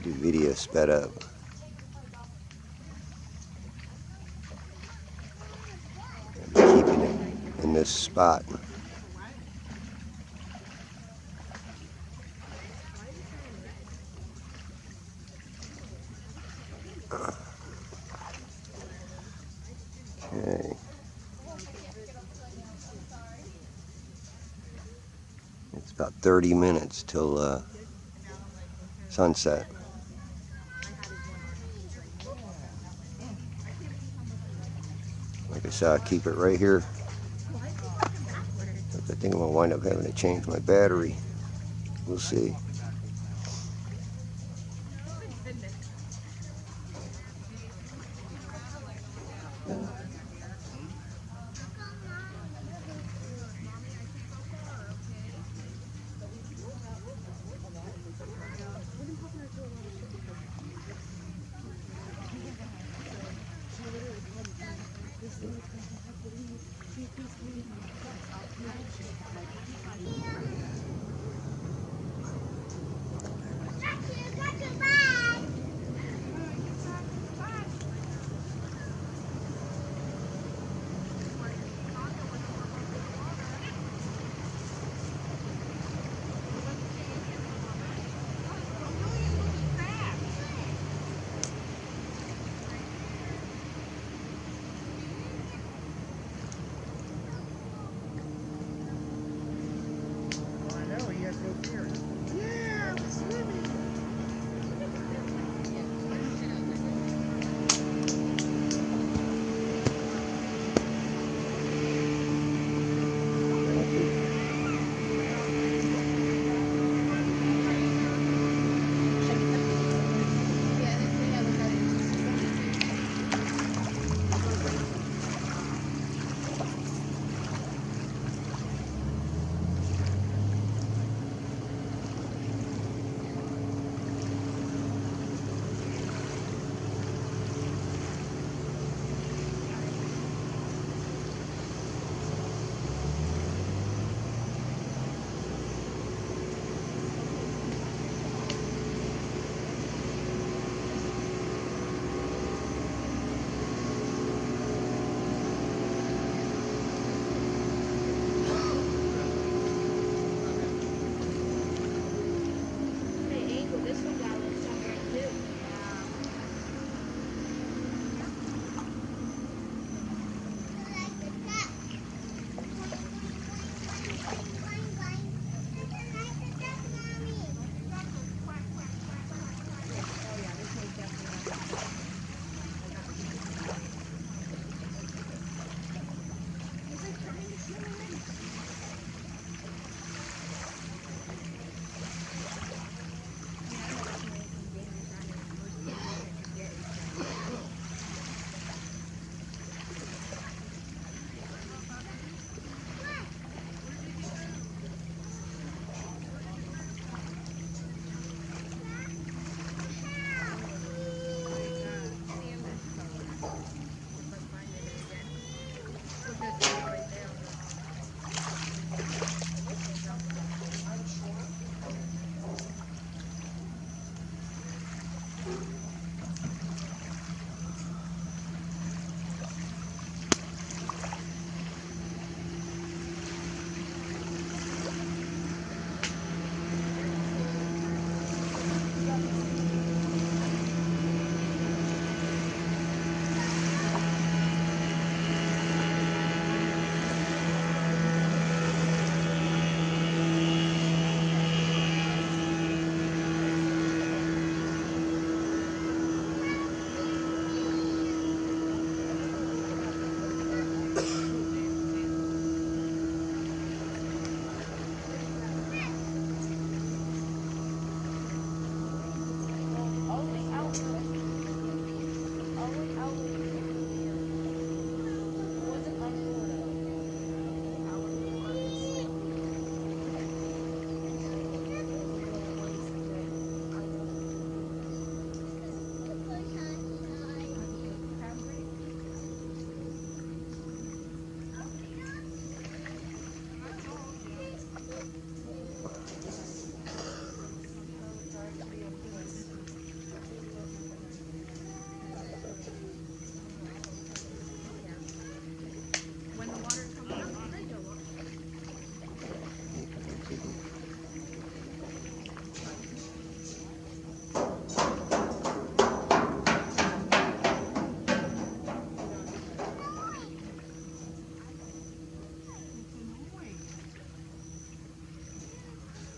Do video sped up. I'm keeping it in this spot. Okay. It's about 30 minutes till sunset. Like I said, I'll keep it right here. I think I'm going to wind up having to change my battery. We'll see.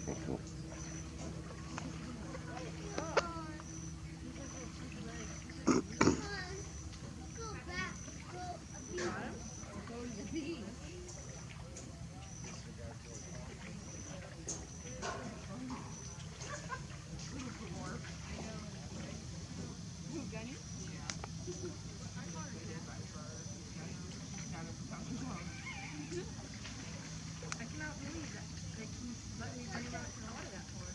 Okay, cool. I cannot believe that they keep letting me bring him out to the water that far.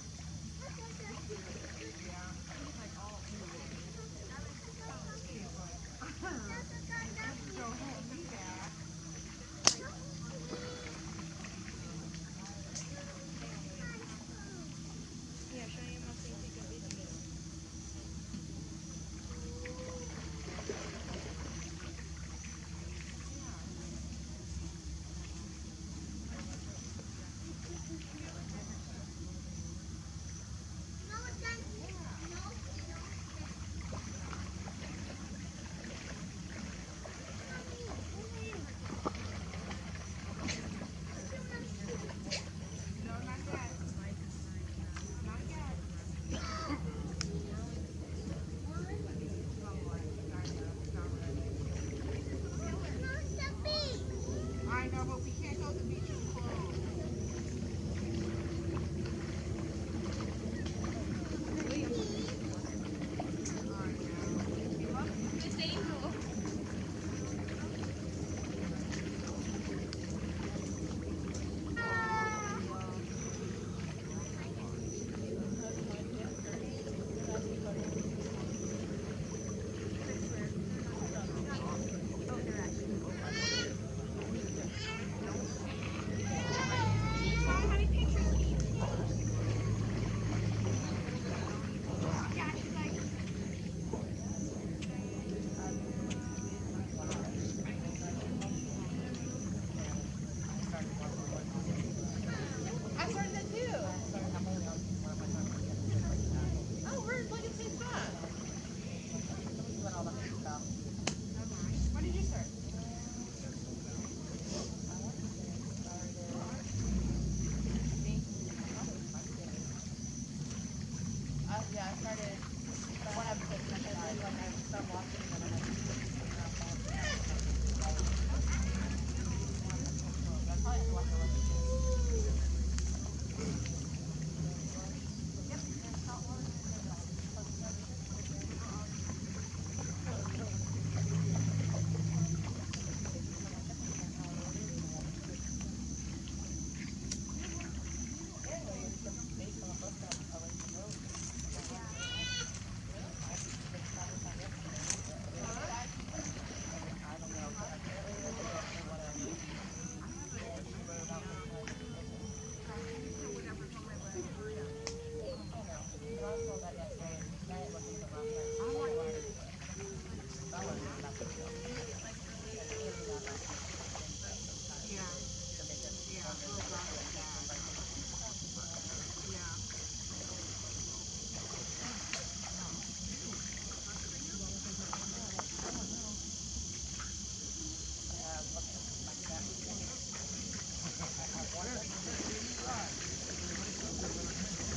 Yeah, show you my thing, take a video. No, not yet. Not yet. I know, but we can't go to the beach. It's closed. It's Angel. I started that too. Oh, we're like at the same spot. When did you start? Yeah, I started one episode and then I stopped watching and then I had I probably have to watch the rest of it.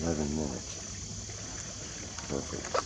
11 minutes. Perfect.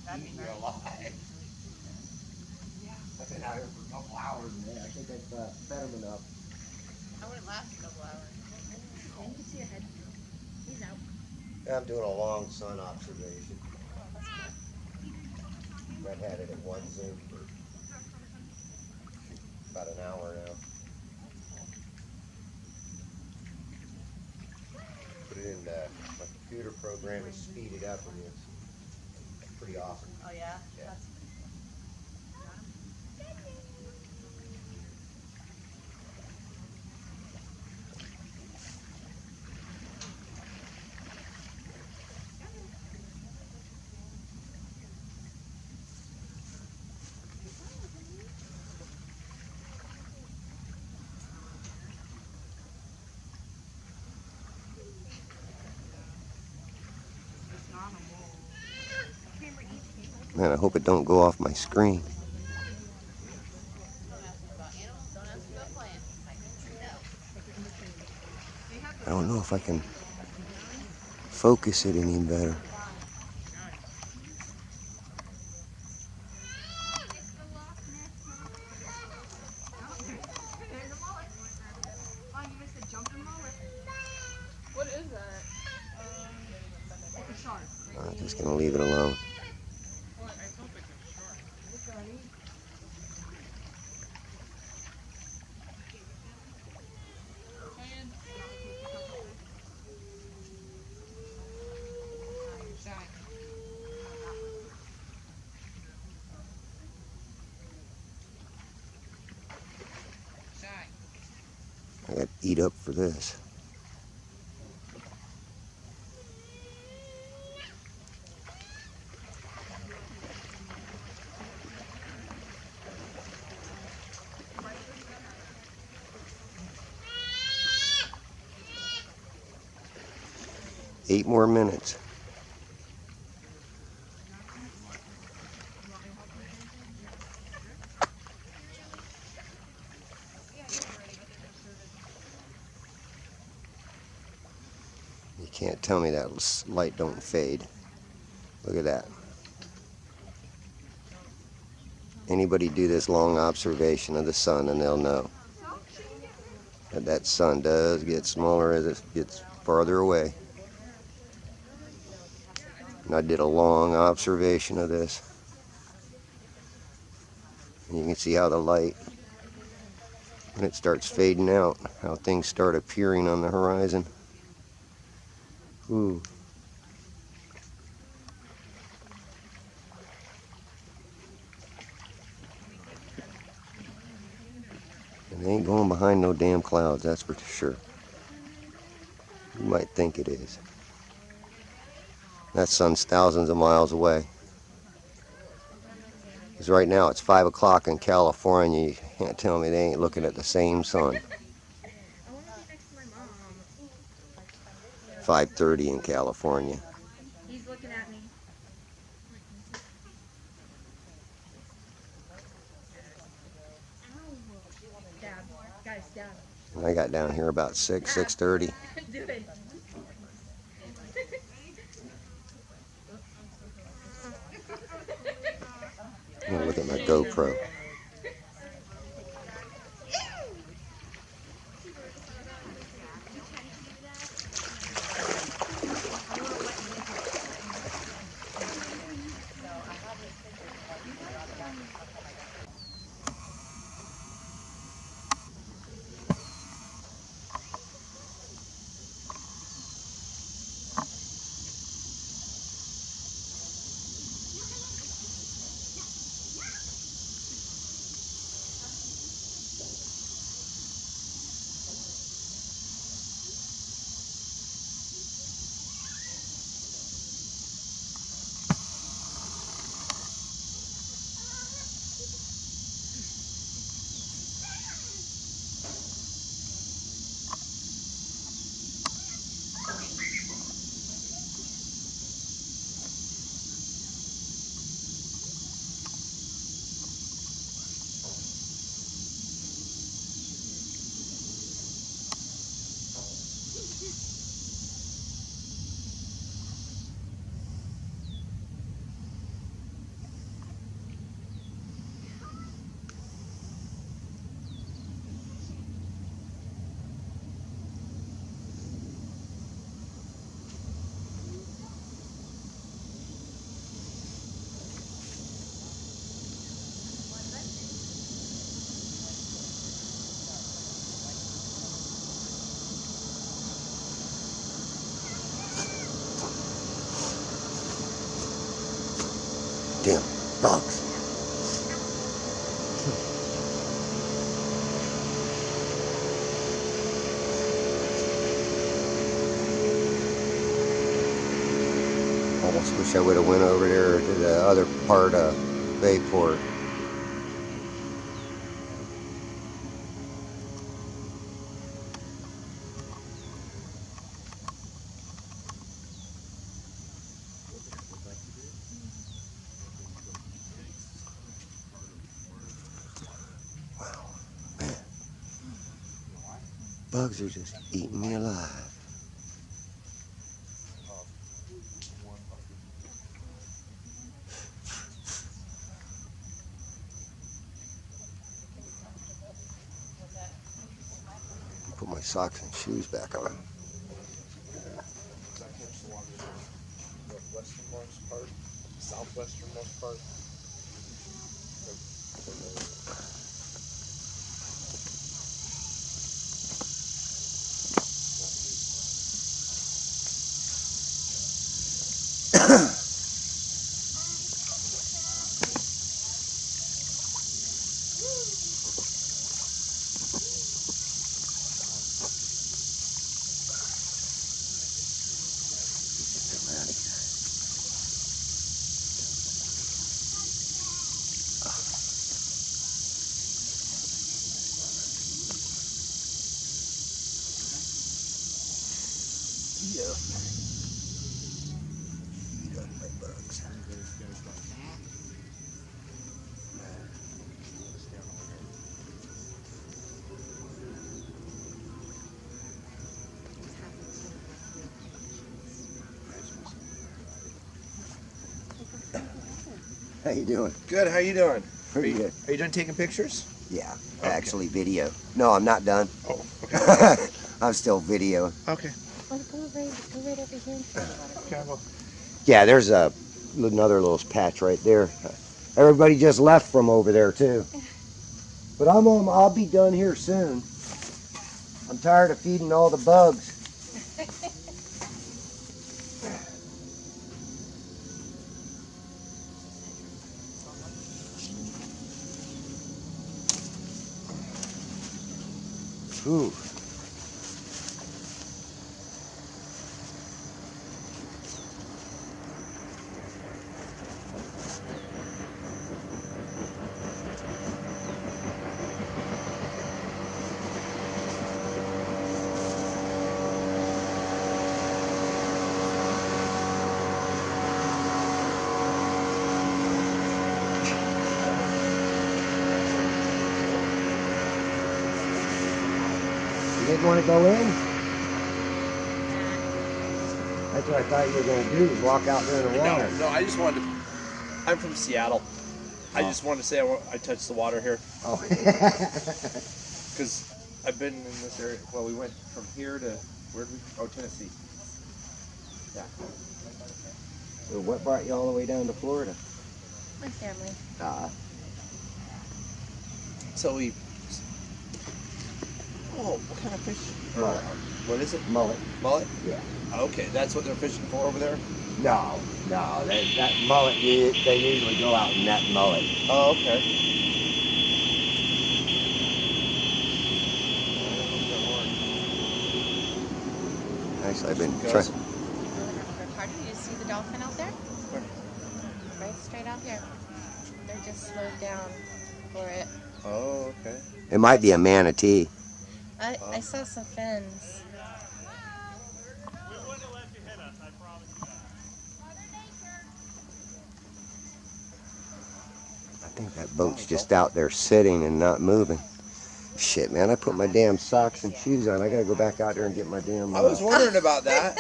That'd be nice. I've been out here for a couple hours, man. I think I've fed him enough. I wouldn't last a couple hours. And you can see a head. He's out. I'm doing a long sun observation. I've had it at one zoom for about an hour now. Put it in my computer program and speed it up, and it's pretty awesome. Oh yeah? Yeah. That's Man, I hope it don't go off my screen. don't ask me about animals, don't ask me about plants. I don't know if I can focus it any better. There's a mullet. Oh, you missed a jumping mullet. What is that? It's a shark. I'm just gonna leave it alone. I got to eat up for this. Eight more minutes. You can't tell me that light don't fade. Look at that. Anybody do this long observation of the sun and they'll know that that sun does get smaller as it gets farther away. And I did a long observation of this. And you can see how the light, when it starts fading out, how things start appearing on the horizon. Ooh. And it ain't going behind no damn clouds, that's for sure. You might think it is. That sun's thousands of miles away. Because right now it's 5 o'clock in California. You can't tell me they ain't looking at the same sun. 5:30 in California. He's looking at me. Dad. Guys, Dad. And I got down here about 6:30. Do it. I'm gonna look at my GoPro. Damn bugs. Almost wish I would have went over there to the other part of Bayport. Wow, man. Bugs are just eating me alive. Put my socks and shoes back on. Northwesternmost part, southwesternmost part. Come out of here. Yep. Feed on my bugs. How you doing? Good. How you doing? Pretty good. Are you done taking pictures? Yeah, Okay. actually video. No, I'm not done. Oh, okay. I'm still video. Okay. Well, go right over here. Okay. Well, Yeah, there's another little patch right there. Everybody just left from over there too. But I'll be done here soon. I'm tired of feeding all the bugs. Ooh. You didn't want to go in? That's what I thought you were going to do, was walk out there in the water. no. I just wanted to. I'm from Seattle. I just wanted to say I touched the water here Oh. because I've been in this area. Well, we went from here to where'd we? Oh, Tennessee. Yeah. So what brought you all the way down to Florida? My family. So we. Oh, what kind of fish? Mullet. What is it? Mullet. Mullet? Yeah. Okay, that's what they're fishing for over there. No, that mullet, they usually go out and net mullet. Oh, okay. Actually, I've been Guys. trying. Ricardo, you see the dolphin out there? Right straight out here. They're just slowed down for it. Oh, okay. It might be a manatee. I saw some fins. I think that boat's just out there sitting and not moving. Shit, man, I put my damn socks and shoes on. I gotta go back out there and get my damn. I was wondering about that.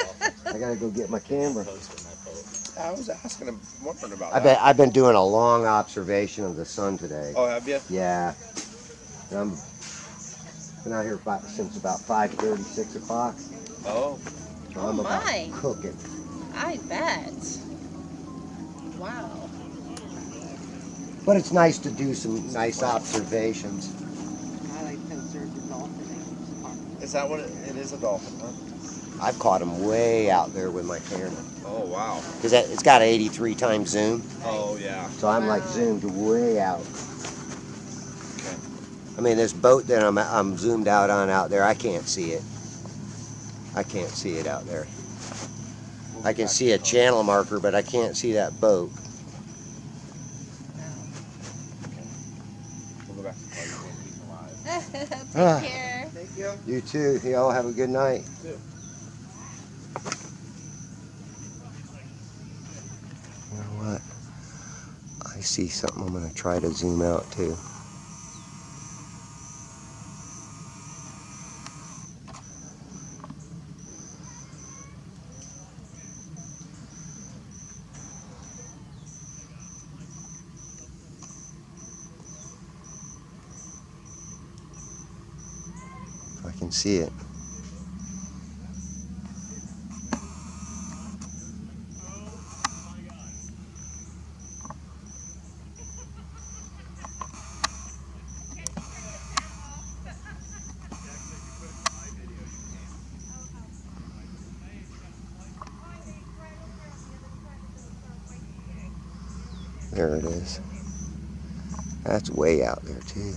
I gotta go get my camera. I was asking him, wondering about I've been doing a long observation of the sun today. Oh, have you? Yeah. I'm been out here since about 5:30, 6 o'clock. Oh. So I'm about my. cooking. I bet. Wow. But it's nice to do some nice observations. I like conserve the dolphin. Is that what it is? A dolphin, huh? I've caught them way out there with my camera. Oh wow. Because it's got an 83 times zoom. Oh yeah. So I'm like Wow. zoomed way out. Okay. I mean, this boat that I'm zoomed out on out there, I can't see it. I can't see it out there. I can see a channel marker, but I can't see that boat. We'll go back to the car. You can't keep them alive. Ah. Take care. Thank you. You too. Y'all have a good night. You too. You know what? I see something I'm going to try to zoom out too. If I can see it. There it is. That's way out there too.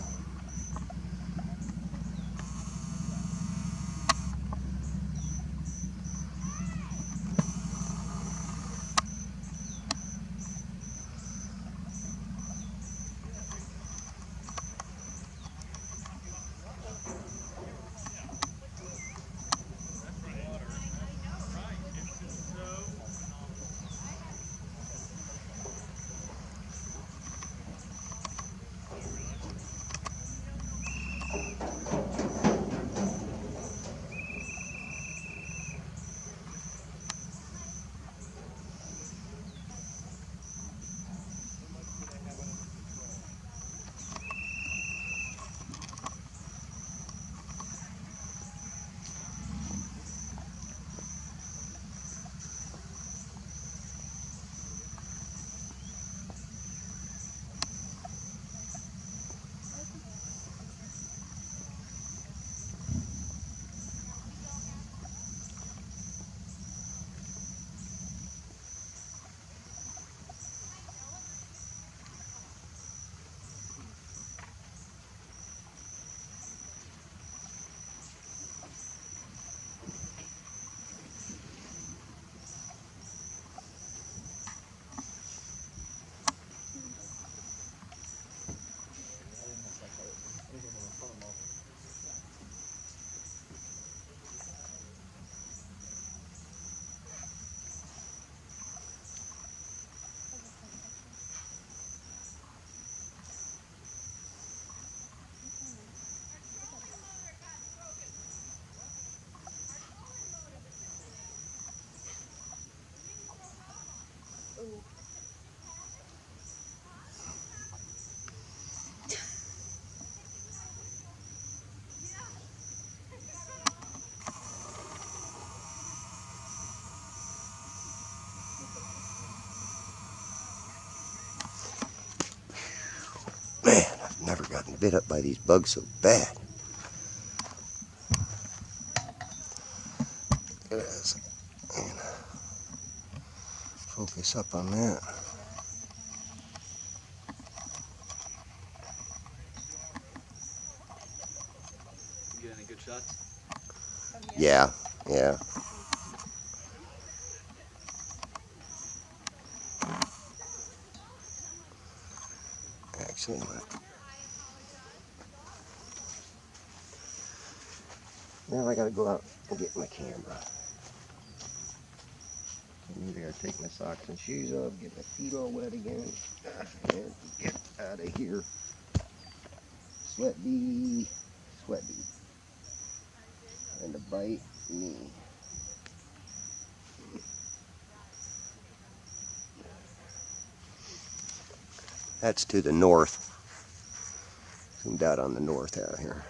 Man, I've never gotten bit up by these bugs so bad. It is. Focus up on that. You get any good shots? Yeah, yeah. Actually, now I gotta go out and get my camera. I'm either gonna take my socks and shoes off, get my feet all wet again, and get out of here. Sweat bee, and to bite me. That's to the north. Zoomed out on the north out here.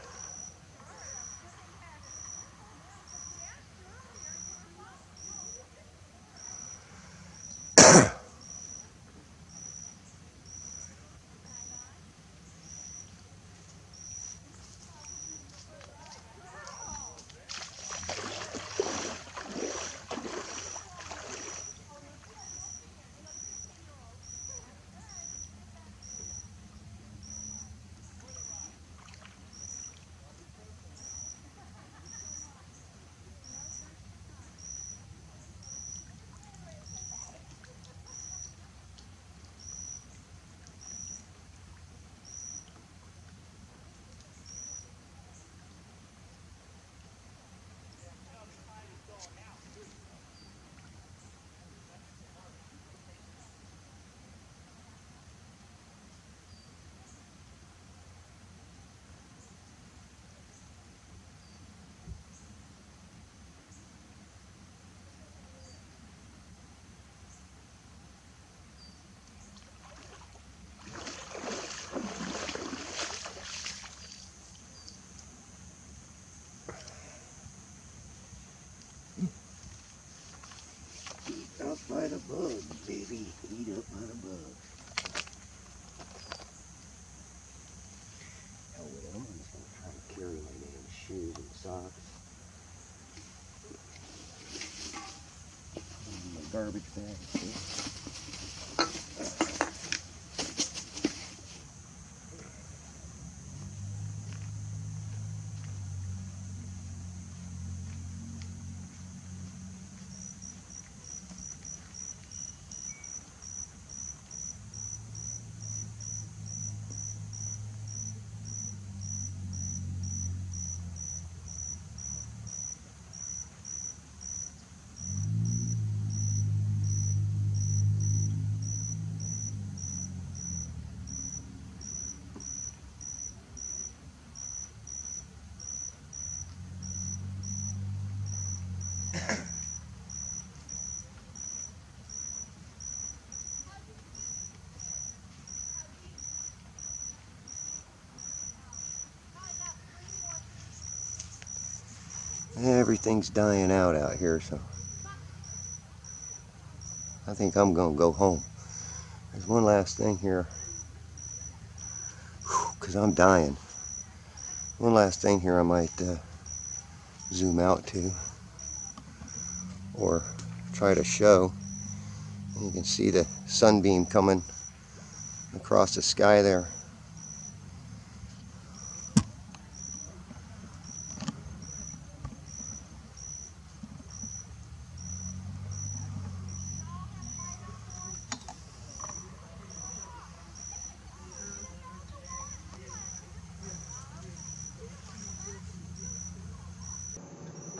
by the bugs, baby. Eat up by the bugs. Hell with it. I'm just gonna try to carry my damn shoes and socks. Put 'em in my garbage bag too. Everything's dying out here, so I think I'm gonna go home. There's one last thing here, because I'm dying. One last thing here I might zoom out to, or try to show. And you can see the sunbeam coming across the sky there.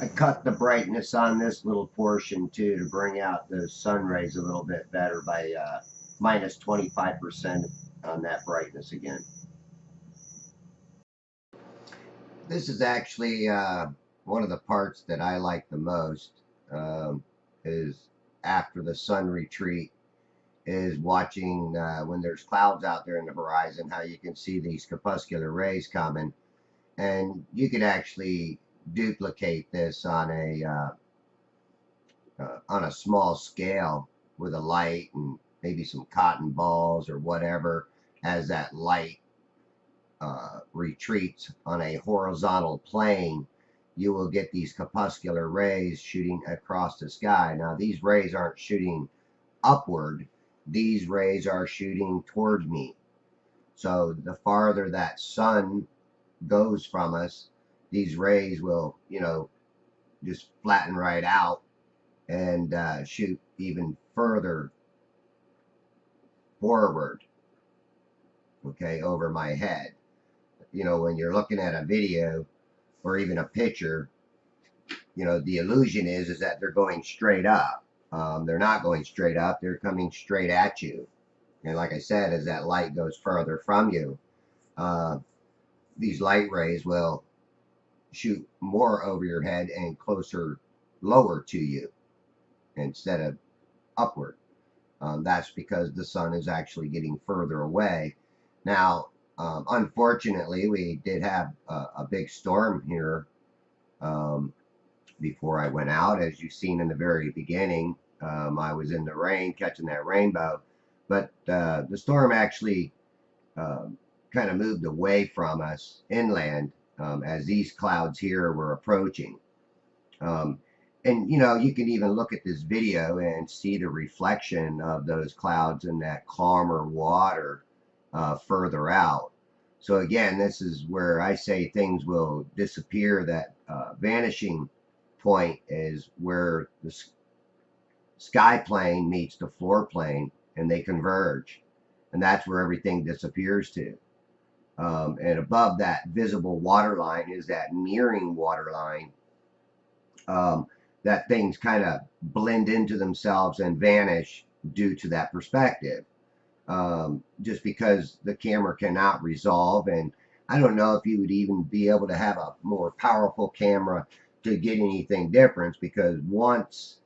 I cut the brightness on this little portion too to bring out the sun rays a little bit better by minus 25% on that brightness again. This is actually one of the parts that I like the most, is after the sun retreat, is watching when there's clouds out there in the horizon, how you can see these crepuscular rays coming, and you could actually duplicate this on a small scale with a light and maybe some cotton balls or whatever. As that light retreats on a horizontal plane, you will get these crepuscular rays shooting across the sky. Now these rays aren't shooting upward, these rays are shooting towards me. So the farther that sun goes from us, these rays will, just flatten right out and shoot even further forward, okay, over my head. When you're looking at a video or even a picture, the illusion is that they're going straight up. They're not going straight up, they're coming straight at you. And like I said, as that light goes further from you, these light rays will shoot more over your head and lower to you instead of upward. That's because the sun is actually getting further away. Now, unfortunately, we did have a big storm here before I went out. As you've seen in the very beginning, I was in the rain catching that rainbow, but the storm actually kind of moved away from us inland as these clouds here were approaching. And you can even look at this video and see the reflection of those clouds in that calmer water further out. So again, this is where I say things will disappear. That vanishing point is where the sky plane meets the floor plane and they converge, and that's where everything disappears to. And above that visible water line is that mirroring water line, that things kind of blend into themselves and vanish due to that perspective, just because the camera cannot resolve. And I don't know if you would even be able to have a more powerful camera to get anything different, because once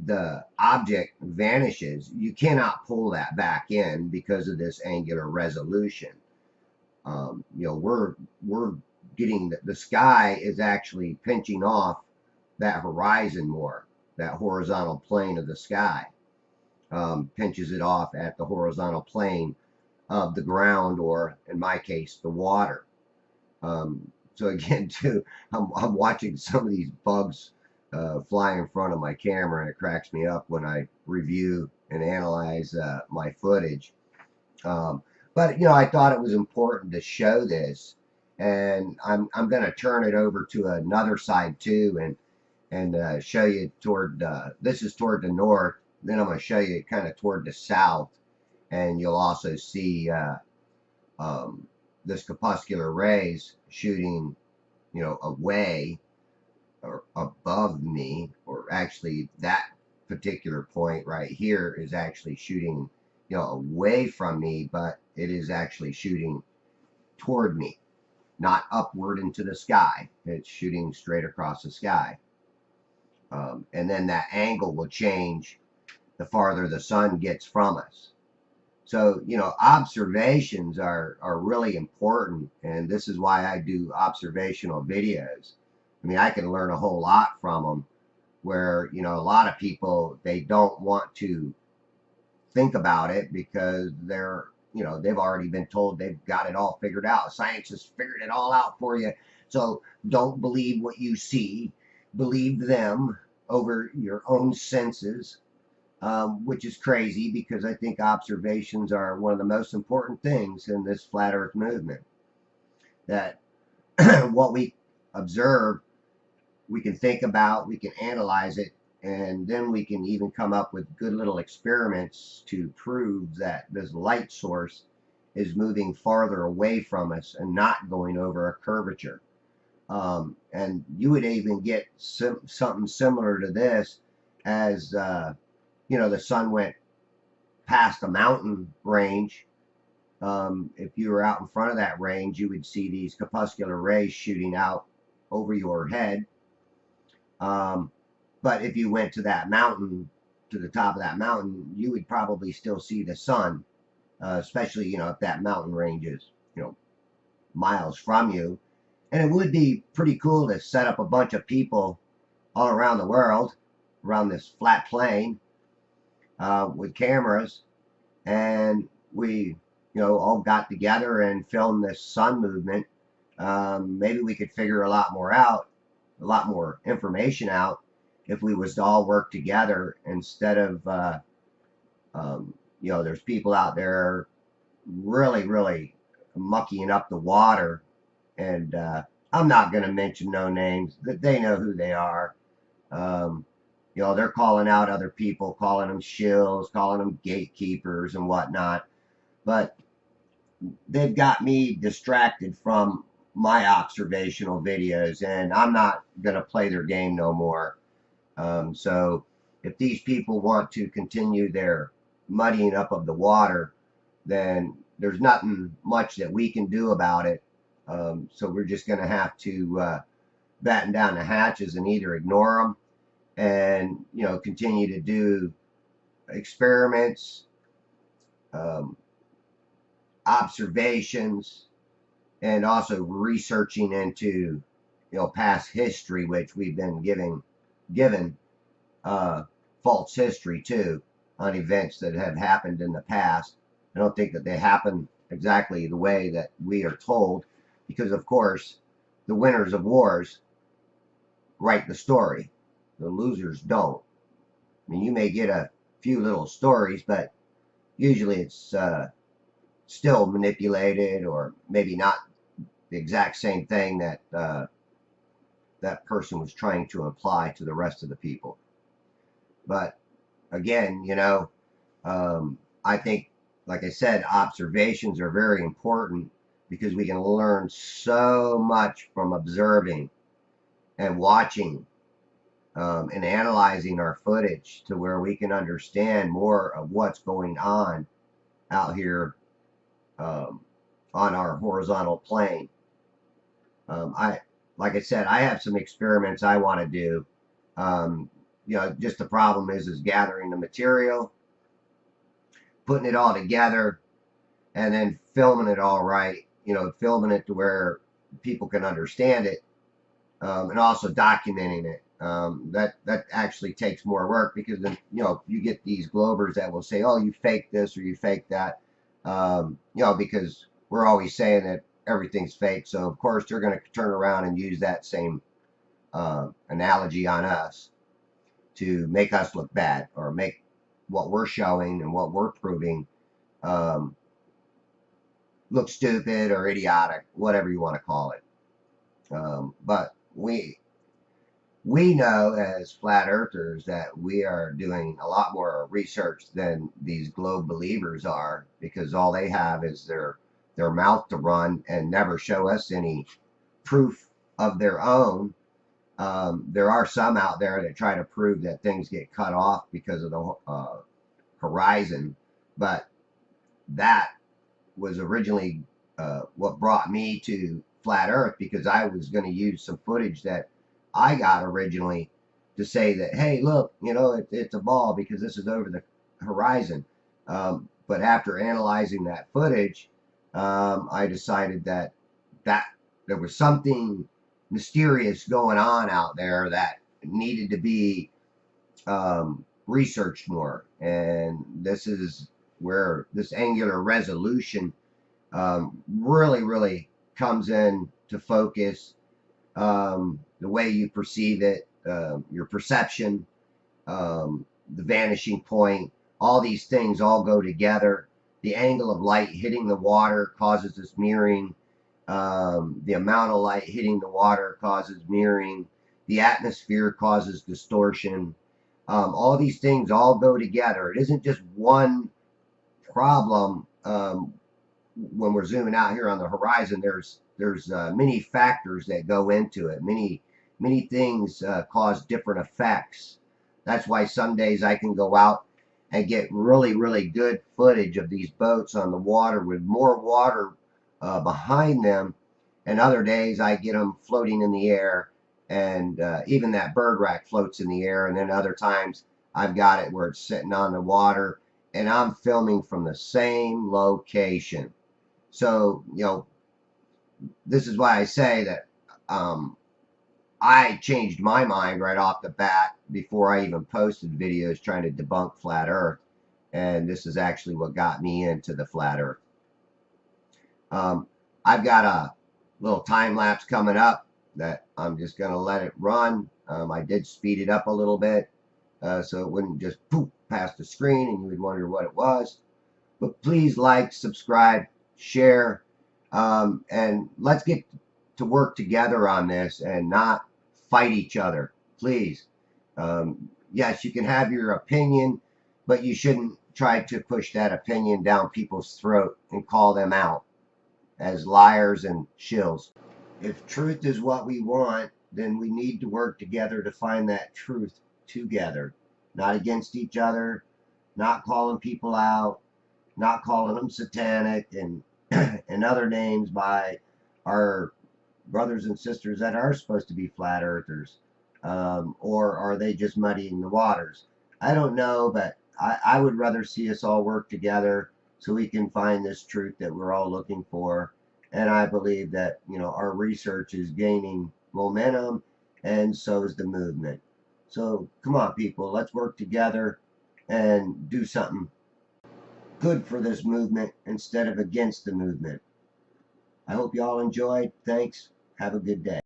the object vanishes, you cannot pull that back in because of this angular resolution. We're getting the sky is actually pinching off that horizon more. that horizontal plane of the sky, pinches it off at the horizontal plane of the ground, or in my case, the water. So again, too, I'm watching some of these bugs fly in front of my camera, and it cracks me up when I review and analyze my footage. But you know, I thought it was important to show this, and I'm going to turn it over to another side too, and show you toward this is toward the north. Then I'm going to show you kind of toward the south, and you'll also see this corpuscular rays shooting, you know, away or above me, or actually that particular point right here is actually shooting, you know, away from me, but it is actually shooting toward me, not upward into the sky. It's shooting straight across the sky. And then that angle will change the farther the sun gets from us. So, you know, observations are really important, and this is why I do observational videos. I mean, I can learn a whole lot from them, where, you know, a lot of people, they don't want to think about it because they're, you know, they've already been told they've got it all figured out. Science has figured it all out for you. So don't believe what you see. Believe them over your own senses. Which is crazy, because I think observations are one of the most important things in this flat earth movement. That what we observe, we can think about, we can analyze it, and then we can even come up with good little experiments to prove that this light source is moving farther away from us and not going over a curvature. And you would even get something similar to this as you know, the sun went past a mountain range. If you were out in front of that range, you would see these corpuscular rays shooting out over your head. But if you went to that mountain, to the top of that mountain, you would probably still see the sun, especially, you know, if that mountain range is, you know, miles from you. And it would be pretty cool to set up a bunch of people all around the world, around this flat plane, with cameras, and we, you know, all got together and filmed this sun movement. Maybe we could figure a lot more information out, if we was to all work together, instead of you know, there's people out there really mucking up the water, and I'm not going to mention no names, that they know who they are. You know, they're calling out other people, calling them shills, calling them gatekeepers and whatnot. But they've got me distracted from my observational videos, and I'm not going to play their game no more. So if these people want to continue their muddying up of the water, then there's nothing much that we can do about it. So we're just going to have to batten down the hatches and either ignore them, and, you know, continue to do experiments, observations, and also researching into, you know, past history, which we've been given false history too, on events that have happened in the past. I don't think that they happen exactly the way that we are told, because of course the winners of wars write the story. The losers don't. I mean, you may get a few little stories, but usually it's still manipulated, or maybe not the exact same thing that that person was trying to imply to the rest of the people. But again, you know, I think, like I said, observations are very important, because we can learn so much from observing and watching, and analyzing our footage, to where we can understand more of what's going on out here on our horizontal plane. Like I said, I have some experiments I want to do. You know, just the problem is gathering the material, putting it all together, and then filming it all right. You know, filming it to where people can understand it, and also documenting it. That actually takes more work, because then you get these Globers that will say, "Oh, you fake this or you fake that," because we're always saying that everything's fake. So of course they're going to turn around and use that same analogy on us to make us look bad, or make what we're showing and what we're proving look stupid or idiotic, whatever you want to call it. But we know as flat earthers that we are doing a lot more research than these globe believers are, because all they have is their mouth to run and never show us any proof of their own. There are some out there that try to prove that things get cut off because of the horizon, but that was originally what brought me to flat earth, because I was going to use some footage that I got originally to say that, hey, look, it's a ball because this is over the horizon. But after analyzing that footage, I decided that there was something mysterious going on out there that needed to be researched more. And this is where this angular resolution really comes in to focus. The way you perceive it, your perception, the vanishing point, all these things all go together. The angle of light hitting the water causes this mirroring. The amount of light hitting the water causes mirroring. The atmosphere causes distortion. All these things all go together. It isn't just one problem. When we're zooming out here on the horizon, there's many factors that go into it. Many things cause different effects. That's why some days I can go out and get really good footage of these boats on the water with more water behind them, and other days I get them floating in the air, and even that bird rack floats in the air. And then other times I've got it where it's sitting on the water and I'm filming from the same location. So this is why I say that I changed my mind right off the bat before I even posted videos trying to debunk flat earth, and this is actually what got me into the flat earth. I've got a little time lapse coming up that I'm just going to let it run. I did speed it up a little bit so it wouldn't just poof past the screen and you would wonder what it was. But please like, subscribe, share, and let's get to work together on this and not fight each other, please. Yes, you can have your opinion, but you shouldn't try to push that opinion down people's throat and call them out as liars and shills. If truth is what we want, then we need to work together to find that truth together, not against each other, not calling people out, not calling them satanic and and other names by our brothers and sisters that are supposed to be flat earthers. Or are they just muddying the waters? I don't know, but I would rather see us all work together so we can find this truth that we're all looking for. And I believe that our research is gaining momentum, and so is the movement. So come on, people, let's work together and do something good for this movement instead of against the movement. I hope you all enjoyed. Thanks. Have a good day.